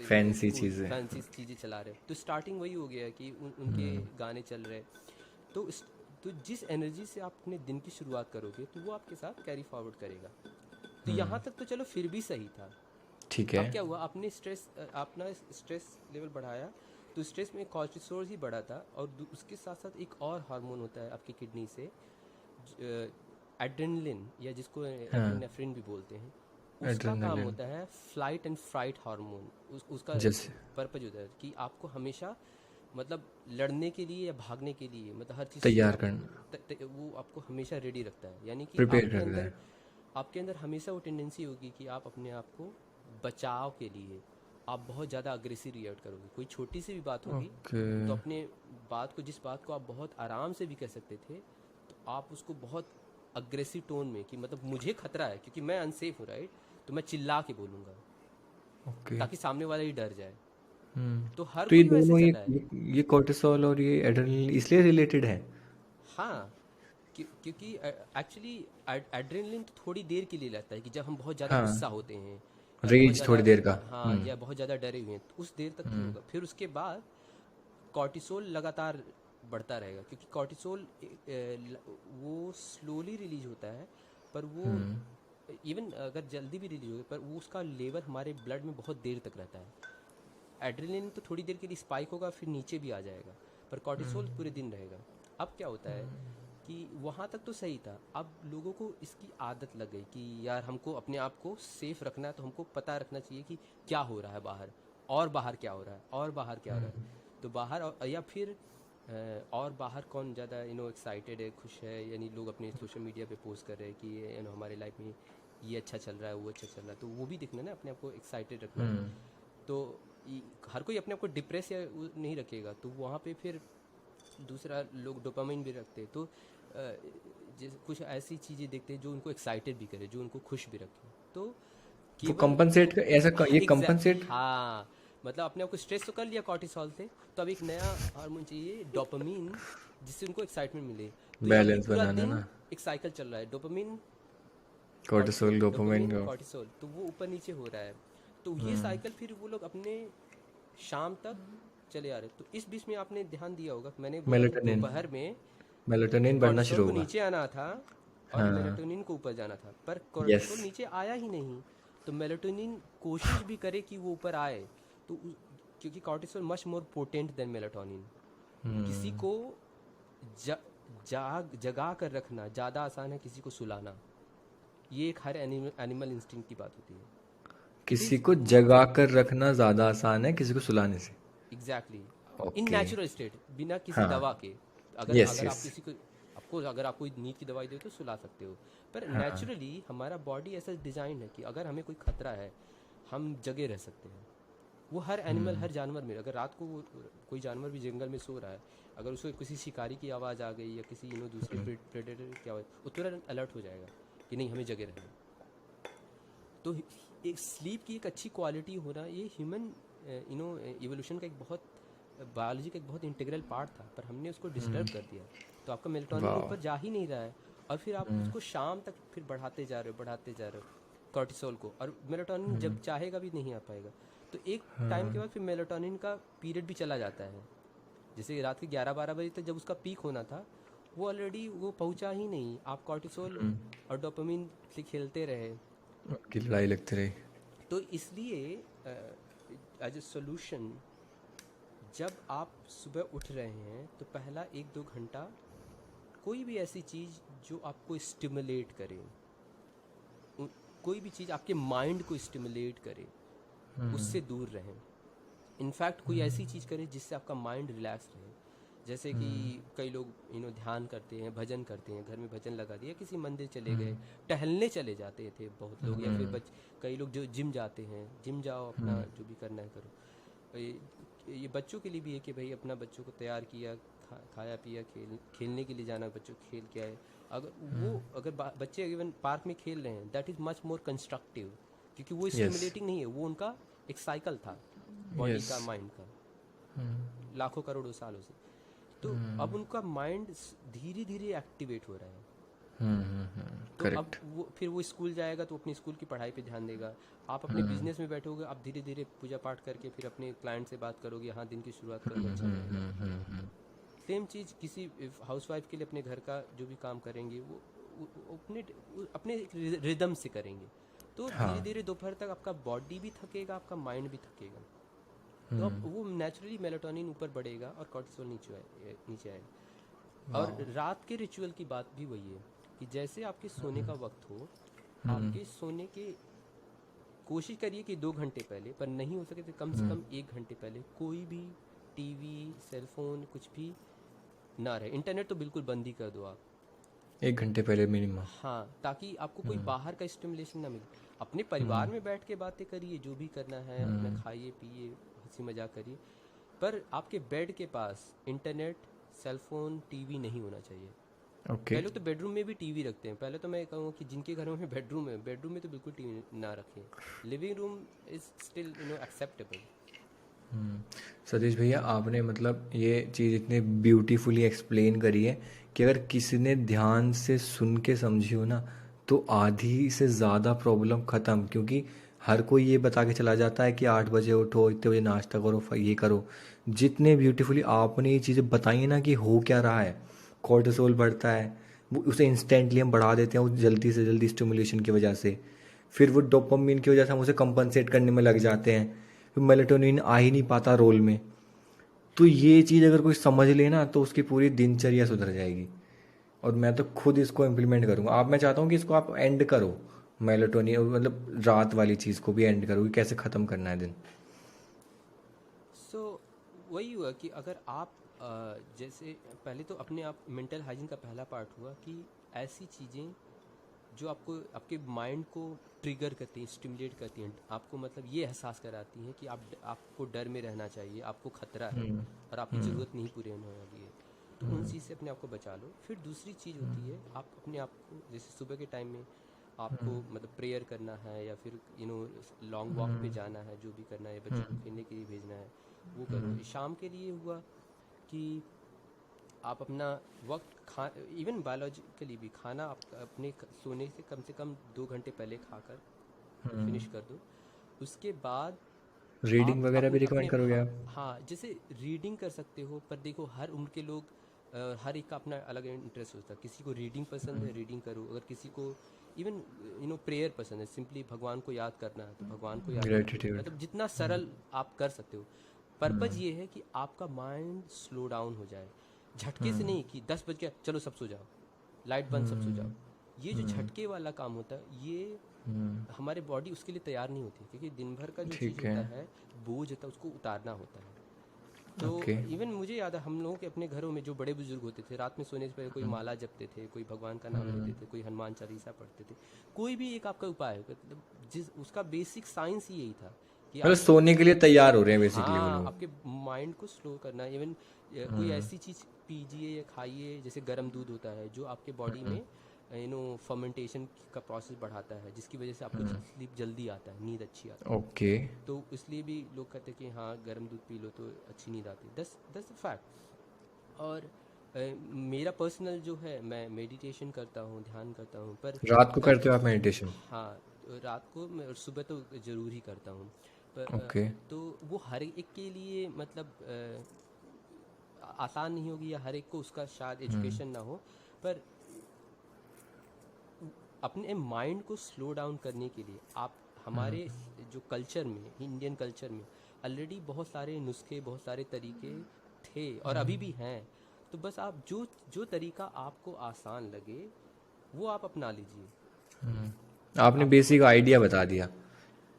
फैंसी चीज़ें। फैंसी चीज़ें चला रहे हैं। तो स्टार्टिंग वही हो गया है कि उनके गाने चल रहे हैं। तो तो जिस एनर्जी से आप अपने दिन की शुरुआत करोगे तो वो आपके साथ कैरी फॉरवर्ड करेगा। तो यहाँ तक तो चलो फिर भी सही था। ठीक है। अब क्या हुआ, अपने अपना स्ट्रेस लेवल बढ़ाया, तो स्ट्रेस में कॉर्टिसोल ही बढ़ा था, और उसके साथ साथ एक और हार्मोन होता है आपकी किडनी से, एड्रेनलिन, या जिसको हाँ। एपिनेफ्रिन भी बोलते हैं। उसका काम एड्रेनलिन। होता है फ्लाइट एंड फ्राइट हार्मोन। उसका जैसे। पर्पज होता है कि आपको हमेशा मतलब लड़ने के लिए या भागने के लिए, मतलब हर चीज़ से तैयार आप करना। वो आपको हमेशा रेडी रखता है। यानी कि प्रिपेयर रखता है। आपके अंदर हमेशा वो टेंडेंसी होगी कि आप अपने आप को बचाव के लिए आप बहुत ज़्यादा अग्रेसिव रिएक्ट करोगे। कोई छोटी सी भी बात होगी ओके। तो अपने बात को, जिस बात को आप बहुत आराम से भी कह सकते थे, तो आप उसको बहुत अग्रेसिव टोन में, कि मतलब मुझे खतरा है क्योंकि मैं अनसेफ हूँ, राइट, तो मैं चिल्ला के बोलूँगा ओके। ताकि सामने वाला ही डर जाए। तो हर तो ये कोई वैसे दोनों चला है। ये कॉर्टिसोल और ये एड्रेनलिन इसलिए रिलेटेड है। हाँ, क्योंकि एक्चुअली एड्रेनलिन तो थोड़ी देर के लिए लगता है कि जब हम बहुत ज़्यादा गुस्सा हाँ। होते हैं या बहुत रेज ज़्यादा, थोड़ी देर का। हाँ, या बहुत ज़्यादा डरे हुए हैं, तो उस देर तक ही होगा। फिर उसके बाद कॉर्टिसोल लगातार बढ़ता रहेगा, क्योंकि कॉर्टिसोल वो स्लोली रिलीज होता है, पर वो इवन अगर जल्दी भी रिलीज हो, पर वो उसका लेवल हमारे ब्लड में बहुत देर तक रहता है। एड्रेनलिन तो थोड़ी देर के लिए स्पाइक होगा, फिर नीचे भी आ जाएगा, पर कॉर्टिसोल पूरे दिन रहेगा। अब क्या होता है कि वहाँ तक तो सही था, अब लोगों को इसकी आदत लग गई कि यार हमको अपने आप को सेफ रखना है, तो हमको पता रखना चाहिए कि क्या हो रहा है बाहर, और बाहर क्या हो रहा है, और बाहर क्या हो रहा है। तो बाहर या फिर और बाहर कौन ज़्यादा एक्साइटेड है, खुश है, यानी लोग अपने सोशल मीडिया पे पोस्ट कर रहे हैं कि हमारे लाइफ में ये अच्छा चल रहा है, वो अच्छा चल रहा है, तो वो भी देखना ना, अपने आप को एक्साइटेड रखना। तो हर कोई अपने आप को डिप्रेस या नहीं रखेगा, तो वहाँ पे फिर दूसरा लोग डोपामिन भी रखते हैं। तो जैसे कुछ ऐसी चीज़ें देखते हैं जो उनको एक्साइटेड भी करे, जो उनको खुश भी रखे। तो वो केवल कंपनसेट जो ऐसा ये एग्जैक्ट, कंपनसेट हाँ, मतलब अपने आप को स्ट्रेस तो कर लिया कॉर्टिसोल से, तो अब एक नया हार्मोन चाहिए डोपामिन, जिससे उनको एक्साइटमेंट मिले। तो यहाँ पे बैलेंस पूरा बनाना दिन ना, एक साइकिल चल रहा है, dopamine cortisol cortisol, dopamine dopamine को। कॉर्टिसोल, तो वो ऊपर नीचे हो रहा है। तो ये साइकिल फिर वो लोग अपने शाम तक चले आ रहे। तो इस बीच में आपने ध्यान दिया होगा, मैंने बोला था मेलेटोनिन, दोपहर में मेलेटोनिन बढ़ना कॉर्टिसोल शुरू को होगा। नीचे आना था और हाँ। मेलेटोनिन को ऊपर जाना था, पर यस। कॉर्टिसोल नीचे आया ही नहीं। तो मेलेटोनिन कोशिश भी करे कि वो ऊपर आए, तो क्योंकि cortisol much more potent then melatonin. किसी को जगा कर रखना ज़्यादा आसान है किसी को सुलाना। ये एक हर एनिमल इंस्टिंक्ट की बात होती है। इट किसी इज़ को जगा कर रखना ज़्यादा आसान है किसी को सुलाने से। Exactly in okay. Natural state, बिना किसी हाँ। दवा के। अगर यस अगर आप यस। किसी को, आपको अगर आप कोई नींद की दवाई दे तो सुला सकते हो, पर हाँ। नेचुरली हमारा बॉडी ऐसा डिज़ाइन है कि अगर हमें कोई खतरा है, हम जगे रह सकते हैं। वो हर एनिमल, हर जानवर में, अगर रात को कोई जानवर भी जंगल में सो रहा है, अगर उसको किसी शिकारी की आवाज़ आ गई या किसी दूसरे प्रेडेटर की आवाज़, वो तुरंत अलर्ट हो जाएगा कि नहीं, हमें जगे रहना है। तो एक स्लीप की एक अच्छी क्वालिटी होना, ये ह्यूमन इवोल्यूशन का एक बहुत, बायोलॉजी का एक बहुत इंटीग्रल पार्ट था, पर हमने उसको डिस्टर्ब कर दिया। तो आपका मेलेटोनिन वाह। ऊपर जा ही नहीं रहा है, और फिर आप उसको शाम तक फिर बढ़ाते जा रहे हो, बढ़ाते जा रहे हो कॉर्टिसोल को, और मेलेटोनिन जब चाहेगा भी नहीं आ पाएगा। तो एक टाइम के बाद फिर मेलेटोनिन का पीरियड भी चला जाता है। जैसे रात के 11-12 बजे तक जब उसका पीक होना था, वो ऑलरेडी वो पहुंचा ही नहीं। आप कॉर्टिसोल और डोपामिन से खेलते रहे। उनकी लड़ाई लगती रही। तो इसलिए एज ए सोल्यूशन, जब आप सुबह उठ रहे हैं तो पहला 1-2 घंटा कोई भी ऐसी चीज़ जो आपको स्टिमुलेट करे, कोई भी चीज़ आपके माइंड को स्टिमुलेट करे, उससे दूर रहें। इनफैक्ट कोई ऐसी चीज़ करें जिससे आपका माइंड रिलैक्स रहे। जैसे कि कई लोग ध्यान करते हैं, भजन करते हैं, घर में भजन लगा दिया, किसी मंदिर चले गए, टहलने चले जाते थे बहुत लोग, या फिर कई लोग जो जिम जाते हैं, जिम जाओ, अपना जो भी करना है करो। ये बच्चों के लिए भी है कि भाई अपना बच्चों को तैयार किया, खाया पिया, खेलने के लिए जाना, बच्चों खेल के आए। अगर बच्चे इवन पार्क में खेल रहे हैं, that is much more constructive, क्योंकि वो यस। स्टिमुलेटिंग नहीं है, वो उनका एक साइकिल था बॉडी यस। का, माइंड का, लाखों करोड़ों सालों से। तो अब उनका माइंड धीरे धीरे एक्टिवेट हो रहा है। तो अब करेक्ट। वो फिर वो स्कूल जाएगा तो अपनी स्कूल की पढ़ाई पे ध्यान देगा। आप अपने बिजनेस में बैठोगे, आप धीरे धीरे पूजा पाठ करके फिर अपने क्लाइंट से बात करोगे, हाँ दिन की शुरुआत करो, अच्छा रहेगा। सेम चीज़ किसी हाउसवाइफ के लिए अपने घर का जो भी काम करेंगे, वो अपने एक रिदम से करेंगे। तो धीरे हाँ। धीरे दोपहर तक आपका बॉडी भी थकेगा, आपका माइंड भी थकेगा। तो अब वो नेचुरली मेलेटोनिन ऊपर बढ़ेगा और कॉर्टिसोल नीचे आएगा। और रात के रिचुअल की बात भी वही है कि जैसे आपके सोने का वक्त हो, आपके सोने के कोशिश करिए कि 2 घंटे पहले, पर नहीं हो सके तो कम से कम 1 घंटे पहले कोई भी टीवी, सेलफोन, कुछ भी ना रहे। इंटरनेट तो बिल्कुल बंद ही कर दो आप। 1 घंटे पहले मिनिमम। हाँ, ताकि आपको कोई बाहर का स्टिमुलेशन ना मिले। अपने परिवार में बैठ के बातें करिए, जो भी करना है अपना खाइए पिए, हंसी मजाक करिए, पर आपके बेड के पास इंटरनेट, सेलफोन, टीवी नहीं होना चाहिए। ओके। कई लोग तो बेडरूम में भी टीवी रखते हैं। पहले तो मैं कहूँगा कि जिनके घरों में बेडरूम है, बेडरूम में तो बिल्कुल टीवी ना रखें। Living room is still acceptable. Satish भैया, आपने मतलब ये चीज़ इतने ब्यूटीफुली एक्सप्लेन करी है कि अगर किसी ने ध्यान से सुन के समझी हो ना, तो आधी से ज़्यादा प्रॉब्लम ख़त्म। क्योंकि हर कोई ये बता के चला जाता है कि 8 बजे उठो, इतने बजे नाश्ता करो, ये करो। जितने ब्यूटीफुली आपने ये चीज़ें बताई हैं ना कि हो क्या रहा है, कॉर्टिसोल बढ़ता है, वो उसे इंस्टेंटली हम बढ़ा देते हैं उस जल्दी से जल्दी स्टिमुलेशन की वजह से। फिर वो डोपामिन की वजह से हम उसे कंपनसेट करने में लग जाते हैं, फिर मेलेटोनिन आ ही नहीं पाता रोल में। तो ये चीज़ अगर कोई समझ लेना तो उसकी पूरी दिनचर्या सुधर जाएगी। और मैं तो खुद इसको इम्प्लीमेंट करूँगा। अब मैं चाहता हूँ कि इसको आप एंड करो, मेलेटोनिन मतलब रात वाली चीज़ को भी एंड करो कि कैसे ख़त्म करना है दिन। सो वही हुआ कि अगर आप जैसे पहले तो अपने आप मेंटल हाइजीन का पहला पार्ट हुआ कि ऐसी चीज़ें जो आपको आपके माइंड को ट्रिगर करती हैं, स्टिमुलेट करती हैं, आपको मतलब ये एहसास कराती हैं कि आपको डर में रहना चाहिए, आपको खतरा है और आपकी ज़रूरत नहीं पूरी होने वाली है। तो उन चीज़ से अपने आप को बचा लो। फिर दूसरी चीज़ होती है, आप अपने आप को जैसे सुबह के टाइम में आपको मतलब प्रेयर करना है या फिर लॉन्ग वॉक पे जाना है, जो भी करना है, बच्चों को खेलने के लिए भेजना है, वो करो। शाम के लिए हुआ कि आप अपना वक्त इवन बायोलॉजिकली भी खाना आप अपने सोने से कम 2 घंटे पहले खाकर फिनिश कर दो। उसके बाद रीडिंग आप वगैरह भी अपने रिकमेंड करोगे हाँ आप? हाँ, जैसे रीडिंग कर सकते हो, पर देखो हर उम्र के लोग हर एक का अपना अलग इंटरेस्ट होता है। किसी को रीडिंग पसंद है, रीडिंग करो। अगर किसी को इवन प्रेयर पसंद है, सिंपली भगवान को याद करना है तो भगवान को याद करो। ग्रेटिट्यूड। मतलब जितना सरल आप कर सकते हो। पर्पज़ ये है कि आपका माइंड स्लो डाउन हो जाए, झटके से नहीं कि 10 बज गया चलो सब सो जाओ, लाइट बंद सब सो जाओ। ये जो झटके वाला काम होता है, ये हमारे बॉडी उसके लिए तैयार नहीं होती, क्योंकि दिन भर का जो चीज़ ठीक है। होता है, बोझ होता है, उसको उतारना होता है। तो ओके। इवन मुझे याद है हम लोगों के अपने घरों में जो बड़े बुजुर्ग होते थे, रात में सोने से पहले कोई माला जपते थे, कोई भगवान का नाम लेते थे, कोई हनुमान चालीसा पढ़ते थे। कोई भी एक आपका उपाय होगा, मतलब जिस उसका बेसिक साइंस ही यही था कि मतलब आप सोने के लिए तैयार हो रहे हैं बेसिकली वो हाँ, लोग। आपके माइंड को स्लो करना। इवन कोई ऐसी चीज़ पीजिए या खाइए, जैसे गर्म दूध होता है, जो आपके बॉडी में फर्मेंटेशन का प्रोसेस बढ़ाता है, जिसकी वजह से आपको स्लीप जल्दी आता है, नींद अच्छी आती है। ओके। तो इसलिए भी लोग कहते हैं कि हाँ गर्म दूध पी लो तो अच्छी नींद आती है। दस फैक्ट। और मेरा पर्सनल जो है, मैं मेडिटेशन करता हूँ, ध्यान करता हूँ, पर रात को अगर करते हो आप मेडिटेशन? हाँ, तो रात को मैं, और सुबह तो ज़रूर ही करता हूँ। पर ओके। तो वो हर एक के लिए मतलब आसान नहीं होगी, या हर एक को उसका शायद एजुकेशन ना हो। पर अपने माइंड को स्लो डाउन करने के लिए आप हमारे जो कल्चर में, इंडियन कल्चर में ऑलरेडी बहुत सारे नुस्खे, बहुत सारे तरीके थे और अभी भी हैं। तो बस आप जो जो तरीका आपको आसान लगे वो आप अपना लीजिए। आपने आप बेसिक आइडिया बता दिया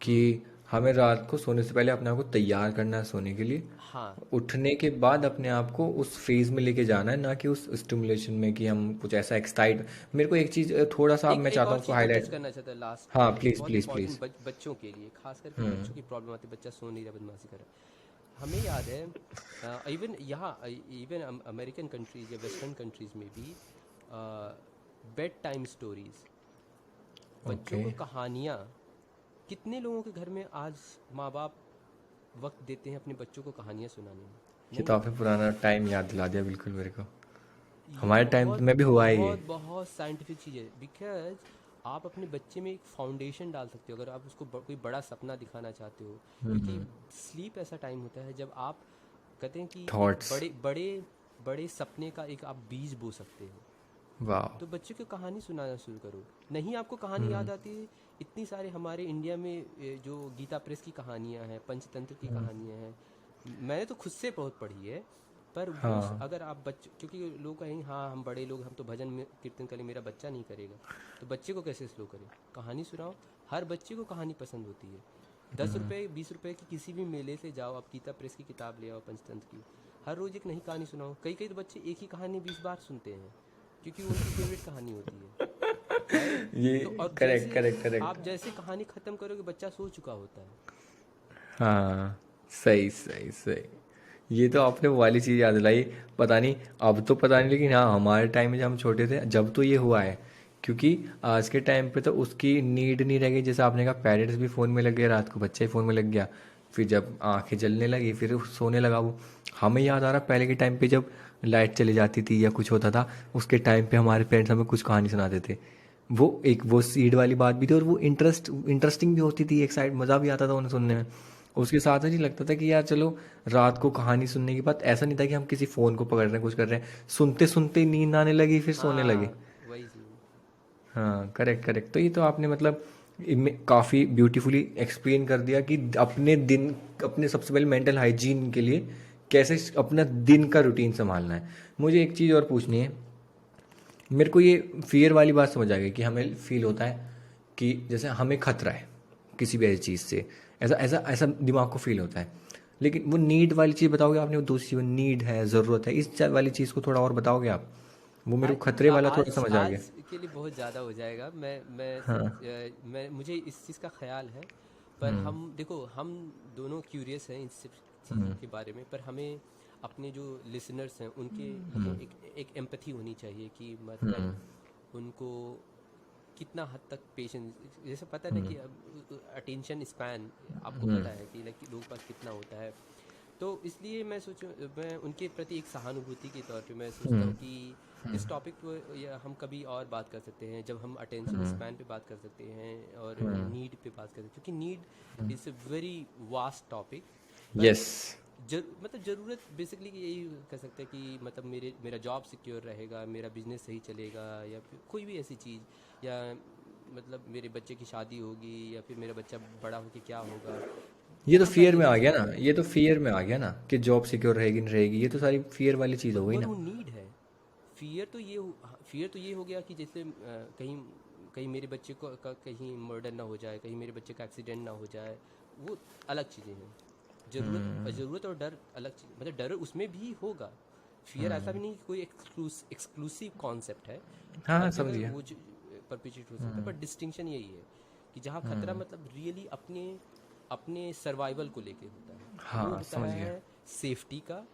कि हमें रात को सोने से पहले अपने आप को तैयार करना है सोने के लिए। हाँ, उठने के बाद अपने आप को उस फेज में लेके जाना है, ना कि उस स्टिमुलेशन में कि हम कुछ ऐसा एक्साइट। मेरे को एक चीज़ थोड़ा सा एक मैं एक चाहता और हूँ उसको चीज़ मैं टच हाईलाइट। करना चाहता हूँ लास्ट हाँ पे, प्लीज़ बहुत प्लीज़ प्लीज़। इंपॉर्टेंट बच्चों के लिए, खास करके बच्चों की प्रॉब्लम आती है, बच्चा सो नहीं रहा, बदमाशी कर रहा है। हमें याद है इवन यहाँ, इवन अमेरिकन कंट्रीज या वेस्टर्न कंट्रीज में भी बेड टाइम स्टोरीज, बच्चों ओके। को कहानियाँ। कितने लोगों के घर में आज माँ बाप वक्त देते हैं अपने बच्चों को कहानियाँ सुनाने में? ये नहीं तो आपने देते। पुराना टाइम याद दिला दिया बिल्कुल मेरे को। ये हमारे टाइम बहुत में भी हुआ है ये। बहुत बहुत साइंटिफिक चीज़ है, बिकॉज आप अपने बच्चे में एक फाउंडेशन डाल सकते हो अगर आप उसको कोई बड़ा सपना दिखाना चाहते हो। क्योंकि स्लीप ऐसा टाइम होता है जब आप कहते हैं कि एक थॉट्स। बड़े बड़े बड़े सपने का एक आप बीज बो सकते हो। वाह। तो बच्चों को कहानी सुनाना शुरू करो। नहीं आपको कहानी याद आती है, इतनी सारे हमारे इंडिया में जो गीता प्रेस की कहानियाँ हैं, पंचतंत्र की कहानियाँ हैं, मैंने तो खुद से बहुत पढ़ी है। पर वो हाँ। अगर आप बच्चे, क्योंकि लोग कहेंगे हाँ हम बड़े लोग, हम तो भजन में कीर्तन करें, मेरा बच्चा नहीं करेगा। तो बच्चे को कैसे स्लो करें? कहानी सुनाओ। हर बच्चे को कहानी पसंद होती है। 10 रुपये 20 रुपये की किसी भी मेले से जाओ, आप गीता प्रेस की किताब ले आओ पंचतंत्र की, हर रोज़ एक नई कहानी सुनाओ। कई कई तो बच्चे एक ही कहानी 20 बार सुनते हैं, क्योंकि वो उनकी फेवरेट कहानी होती है, राइट? ये तो और करेक्ट जैसे करेक्ट आप करेक्ट। जैसे कहानी ख़त्म करोगे, बच्चा सो चुका होता है। हाँ। सही सही सही। ये तो आपने वो वाली चीज़ याद दिलाई। पता नहीं, अब तो पता नहीं, लेकिन हाँ हमारे टाइम में जब हम छोटे थे जब तो ये हुआ है। क्योंकि आज के टाइम पे तो उसकी नीड नहीं रह गई। जैसे आपने कहा पेरेंट्स भी फ़ोन में लग गए, रात को बच्चा ही फ़ोन में लग गया, फिर जब आंखें जलने लगी फिर सोने लगा वो। हमें याद आ रहा पहले के टाइम पे जब लाइट चली जाती थी या कुछ होता था, उसके टाइम पे हमारे पेरेंट्स हमें कुछ कहानी सुनाते थे। वो सीड वाली बात भी थी, और वो इंटरेस्टिंग भी होती थी, एक साइड मज़ा भी आता था उन्हें सुनने में। उसके साथ ही लगता था कि यार चलो रात को कहानी सुनने के बाद ऐसा नहीं था कि हम किसी फ़ोन को पकड़ रहे हैं कुछ कर रहे हैं, सुनते सुनते नींद आने लगी फिर सोने लगे। हाँ, वही चीज़। हाँ करेक्ट करेक्ट। तो ये तो आपने मतलब काफ़ी ब्यूटीफुली एक्सप्लेन कर दिया कि अपने दिन, अपने सबसे पहले मेंटल हाइजीन के लिए कैसे अपना दिन का रूटीन संभालना है। मुझे एक चीज़ और पूछनी है। मेरे को ये फियर वाली बात समझ आ गई कि हमें फील होता है कि जैसे हमें खतरा है किसी भी ऐसी चीज़ से, ऐसा ऐसा ऐसा दिमाग को फील होता है। लेकिन वो नीड वाली चीज़ बताओगे आपने, वो दूसरी नीड है, ज़रूरत है, इस वाली चीज़ को थोड़ा और बताओगे आप? वो मेरे को खतरे वाला थोड़ा आज समझ आ गया। आज उनके लिए बहुत ज़्यादा हो जाएगा। मैं हाँ। सच मैं मुझे इस चीज़ का ख्याल है। पर हम्म। हम देखो, हम दोनों क्यूरियस हैं इन सब चीज़ों हम्म। के बारे में, पर हमें अपने जो लिसनर्स हैं उनके लिए हम्म। एक एम्पैथी होनी चाहिए कि मतलब हम्म। उनको कितना हद तक पेशेंस, जैसे पता है ना हम्म। कि अब अटेंशन स्पैन आपको हम्म। पता है कि लाइक लोगों के पास कितना होता है। तो इसलिए मैं सोचूं, मैं उनके प्रति एक सहानुभूति के तौर पे मैं सोचता हूँ हम्म। कि हम्म। इस टॉपिक पर या हम कभी और बात कर सकते हैं, जब हम अटेंशन हम्म। स्पैन पे बात कर सकते हैं और हम्म। नीड पे बात कर सकते हैं, क्योंकि need is a very vast topic. पर यस। मतलब ज़रूरत बेसिकली यही कह सकते हैं कि मतलब मेरा जॉब सिक्योर रहेगा, मेरा बिजनेस सही चलेगा, या फिर कोई भी ऐसी चीज़, या मतलब मेरे बच्चे की शादी होगी, या फिर मेरा बच्चा बड़ा होके क्या होगा। ये तो बहुत फियर सारी में आ ऐसी गया ना, चीज़ें हैं। ये तो फियर में आ गया ना कि जॉब सिक्योर रहेगी नहीं रहेगी, ये तो सारी फियर वाली चीज़ हो गई और ना। वो नीड है। फियर तो ये हो गया कि जैसे कहीं कहीं मेरे बच्चे को का कहीं मर्डर ना हो जाए, कहीं मेरे बच्चे का एक्सीडेंट ना हो जाए, वो अलग चीज़ें हैं। ज़रूरत और डर अलग चीज़, मतलब डर उसमें भी होगा। फियर ऐसा भी नहीं कि कोई एक्सक्लूसिव कॉन्सेप्ट है, हाँ हाँ, हर समझ जगह गया। वो परपिचुएट हो सकता है। पर डिस्टिंक्शन यही है कि जहाँ खतरा मतलब रियली अपने अपने सर्वाइवल को लेके होता है, वो हाँ, होता समझ गया। है सेफ्टी का।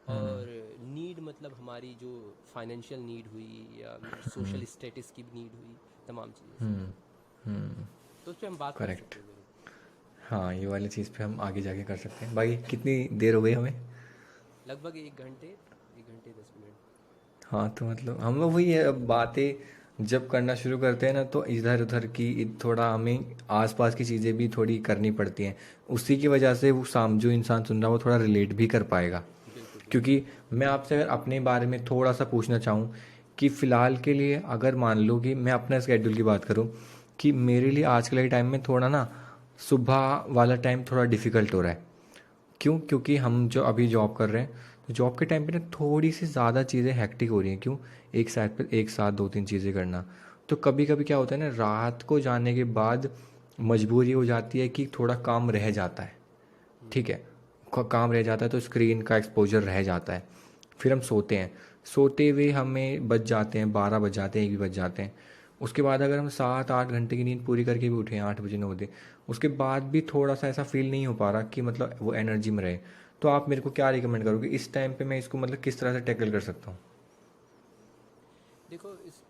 और नीड मतलब हमारी जो फाइनेंशियल नीड हुई या सोशल स्टेटस की नीड हुई, तमाम चीज़ें से। हम्म। हम्म। तो उस पर हम बात कर करेक्ट। सकते हैं ज़रूर। हाँ, ये वाली चीज़ पे हम आगे जाके कर सकते हैं। बाकी कितनी देर हो गई हमें? लगभग 1 घंटे 10 मिनट। हाँ, तो मतलब हम लोग वही है, अब बातें जब करना शुरू करते हैं ना तो इधर उधर की थोड़ा हमें आसपास की चीज़ें भी थोड़ी करनी पड़ती हैं। उसी की वजह से वो जो इंसान सुन रहा है वो थोड़ा रिलेट भी कर पाएगा। बिल्कुल बिल्कुल। क्योंकि मैं आपसे अगर अपने बारे में थोड़ा सा पूछना चाहूँ कि फ़िलहाल के लिए अगर मान लो कि मैं अपना स्केड्यूल की बात करूँ, कि मेरे लिए आजकल के टाइम में थोड़ा ना सुबह वाला टाइम थोड़ा डिफ़िकल्ट हो रहा है। क्यों? क्योंकि हम जो अभी जॉब कर रहे हैं, तो जॉब के टाइम पे ना थोड़ी सी ज़्यादा चीज़ें हेक्टिक हो रही हैं। क्यों? एक साथ दो तीन चीज़ें करना, तो कभी कभी क्या होता है ना, रात को जाने के बाद मजबूरी हो जाती है कि थोड़ा काम रह जाता है। ठीक है, काम रह जाता है तो स्क्रीन का एक्सपोजर रह जाता है। फिर हम सोते हैं, सोते हुए हमें बज जाते हैं 12 बज जाते हैं, 1 भी बज जाते हैं। उसके बाद अगर हम 7-8 घंटे की नींद पूरी करके भी उठे 8 बजे 9 बजे, उसके बाद भी थोड़ा सा ऐसा फील नहीं हो पा रहा कि मतलब वो एनर्जी में रहे, तो आप मेरे को क्या रिकमेंड करोगे इस टाइम पे? मैं इसको मतलब किस तरह से टैकल कर सकता हूँ? देखो, इस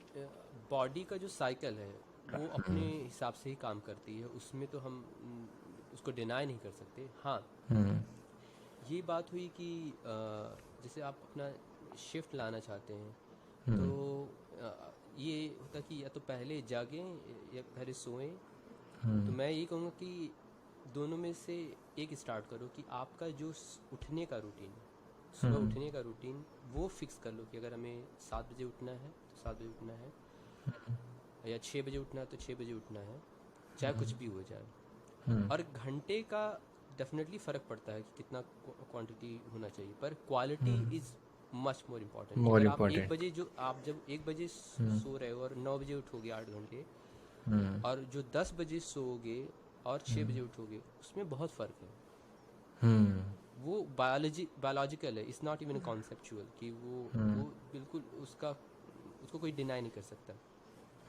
बॉडी का जो साइकिल है वो अपने हिसाब से ही काम करती है, उसमें तो हम उसको डिनाई नहीं कर सकते। हाँ, हम्म। ये बात हुई कि जैसे आप अपना शिफ्ट लाना चाहते हैं, तो हम्म। ये होता कि या तो पहले जागें या पहले सोएं। तो हम्म। मैं ये कहूँगा कि दोनों में से एक स्टार्ट करो, कि आपका जो उठने का रूटीन, सुबह हम्म। उठने का रूटीन, वो फिक्स कर लो कि अगर हमें 7 बजे उठना है तो 7 बजे उठना है, या 6 बजे उठना है तो 6 बजे उठना है, चाहे कुछ भी हो जाए। हम्म। और घंटे का डेफिनेटली फ़र्क पड़ता है कि कितना क्वांटिटी होना चाहिए, पर quality hmm. Is much more important. कि मोर अगर आप एक इम्पोर्टेंट। बजे जो आप जब 1 बजे हम्म। सो रहे हो और 9 बजे उठोगे 8 घंटे, हम्म। और जो 10 बजे सोओगे और 6 बजे उठोगे, उसमें बहुत फ़र्क है। हम्म। वो बायोलॉजिकल है, इट्स नॉट इवन कॉन्सेप्चुअल, कि वो बिल्कुल उसका उसको कोई डिनाई नहीं कर सकता।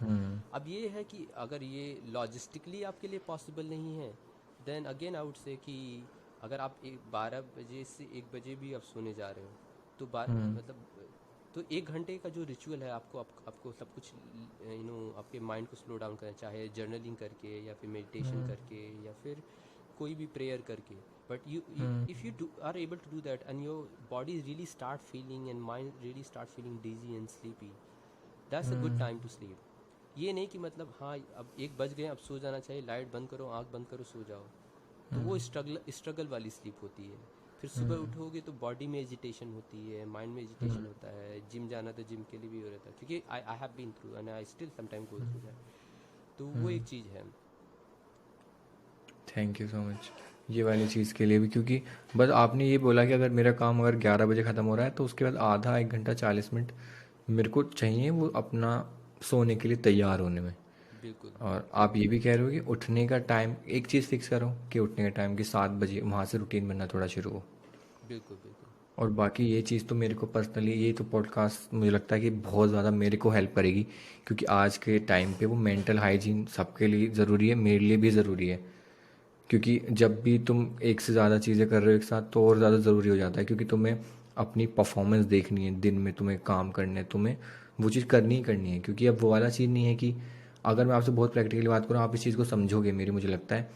हम्म। अब ये है कि अगर ये लॉजिस्टिकली आपके लिए पॉसिबल नहीं है, देन अगेन आउट से कि अगर आप 12 बजे से 1 बजे भी आप सोने जा रहे हो, तो हम्म। मतलब तो 1 घंटे का जो रिचुअल है, आपको सब कुछ आपके माइंड को स्लो डाउन करना, चाहे जर्नलिंग करके या फिर मेडिटेशन करके या फिर कोई भी प्रेयर करके। But you if you do are able to do that and your body really start feeling and mind really start feeling dizzy and sleepy, that's a good time to sleep. ये नहीं कि मतलब हाँ अब 1 बज गए, अब सो जाना चाहिए, लाइट बंद करो, आंख बंद करो, सो जाओ। तो वो स्ट्रगल वाली स्लीप होती है। फिर सुबह उठोगे तो बॉडी में एजिटेशन होती है, माइंड में एजिटेशन होता है। जिम जाना तो जिम के लिए भी हो रहता है, क्योंकि I have been through and I still sometime go through that. तो वो एक चीज़ है। थैंक यू सो मच ये वाली चीज़ के लिए भी, क्योंकि बस आपने ये बोला कि अगर मेरा काम अगर 11 बजे ख़त्म हो रहा है तो उसके बाद आधा 1 घंटा 40 मिनट मेरे को चाहिए वो अपना सोने के लिए तैयार होने में। बिल्कुल और आप ये भी कह रहे हो कि उठने का टाइम एक चीज़ फिक्स करो कि उठने का टाइम कि 7 बजे, वहाँ से रूटीन बनना थोड़ा शुरू हो। बिल्कुल बिल्कुल। और बाकी ये चीज़ तो मेरे को पर्सनली, ये तो पॉडकास्ट मुझे लगता है कि बहुत ज़्यादा मेरे को हेल्प करेगी, क्योंकि आज के टाइम पे वो मेंटल हाइजीन सबके लिए ज़रूरी है, मेरे लिए भी ज़रूरी है। क्योंकि जब भी तुम एक से ज़्यादा चीज़ें कर रहे हो एक साथ तो और ज़्यादा ज़रूरी हो जाता है, क्योंकि तुम्हें अपनी परफॉर्मेंस देखनी है, दिन में तुम्हें काम करने, तुम्हें वो चीज़ करनी ही करनी है। क्योंकि अब वो वाला चीज़ नहीं है कि, अगर मैं आपसे बहुत प्रैक्टिकली बात करूँ, आप इस चीज़ को समझोगे मेरी, मुझे लगता है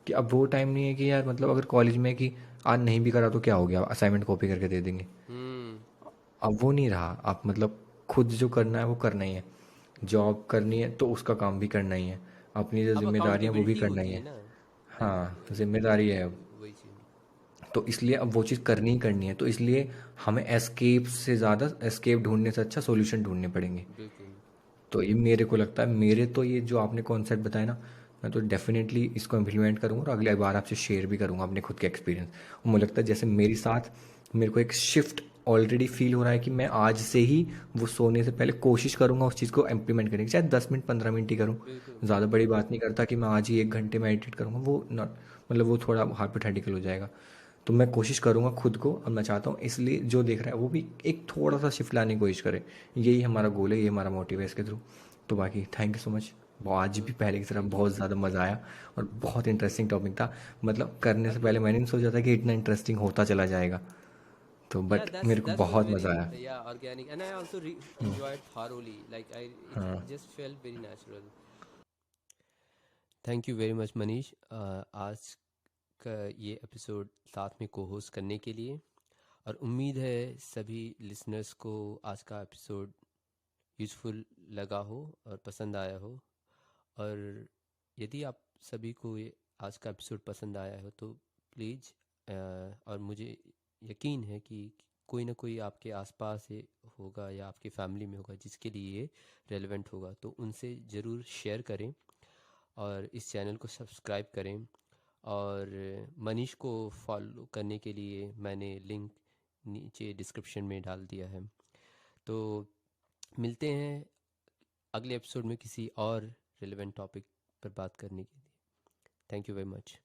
कि अब वो टाइम नहीं है कि यार मतलब अगर कॉलेज में कि आज नहीं भी करा तो क्या हो गया, असाइनमेंट कॉपी करके दे देंगे। हम्म। अब वो नहीं रहा, आप मतलब खुद जो करना है वो करना ही है। जॉब करनी है तो उसका काम भी करना ही है, अपनी जो अब जिम्मेदारियाँ वो भी अकाउंटेबिलिटी करना ही होती है है। ना। हाँ, जिम्मेदारी है अब। वही चीज़। तो इसलिए अब वो चीज़ करनी ही करनी है, तो इसलिए हमें एस्केप से ज़्यादा, एस्केप ढूंढने से अच्छा सॉल्यूशन ढूंढने पड़ेंगे। बिल्कुल। तो ये मेरे को लगता है, मेरे तो ये जो आपने कॉन्सेप्ट बताया ना, मैं तो डेफिनेटली इसको इम्प्लीमेंट करूँगा और अगली बार आपसे शेयर भी करूँगा अपने खुद के एक्सपीरियंस। और मुझे लगता है जैसे मेरे साथ, मेरे को एक शिफ्ट ऑलरेडी फील हो रहा है कि मैं आज से ही वो सोने से पहले कोशिश करूँगा उस चीज़ को इम्प्लीमेंट करने की, चाहे 10 मिनट 15 मिनट ही करूँ। बिल्कुल ज़्यादा बिल्कुल। बड़ी बात नहीं करता कि मैं आज ही 1 घंटे में एडिट करूँगा, वो नॉट, मतलब वो थोड़ा हाइपोथेटिकल हो जाएगा। तो मैं कोशिश करूँगा खुद को, और मैं चाहता हूँ इसलिए जो देख रहा है वो भी एक थोड़ा सा शिफ्ट लाने की कोशिश करे। यही हमारा गोल है, ये हमारा मोटिव है इसके थ्रू। तो बाकी थैंक यू सो मच। वो आज भी ओके, पहले की तरह थैंक यू। बहुत ज़्यादा मज़ा आया, और बहुत इंटरेस्टिंग टॉपिक था। मतलब करने से पहले मैंने नहीं सोचा था कि इतना इंटरेस्टिंग होता चला जाएगा। तो Yeah, बट मेरे को that was बहुत very मज़ा आया। organic, and I also enjoyed thoroughly. Like it हाँ, just felt very natural. Thank you very much Manish, आज का ये एपिसोड साथ में को होस्ट करने के लिए। और उम्मीद है सभी लिसनर्स को आज का एपिसोड यूज़फुल लगा हो और पसंद आया हो। और यदि आप सभी को ये आज का एपिसोड पसंद आया हो तो प्लीज़, और मुझे यकीन है कि कोई ना कोई आपके आसपास ये होगा या आपकी फैमिली में होगा जिसके लिए ये रेलेवेंट होगा, तो उनसे ज़रूर शेयर करें और इस चैनल को सब्सक्राइब करें। और मनीष को फॉलो करने के लिए मैंने लिंक नीचे डिस्क्रिप्शन में डाल दिया है। तो मिलते हैं अगले एपिसोड में किसी और रिलेवेंट टॉपिक पर बात करने के लिए। Thank you very much.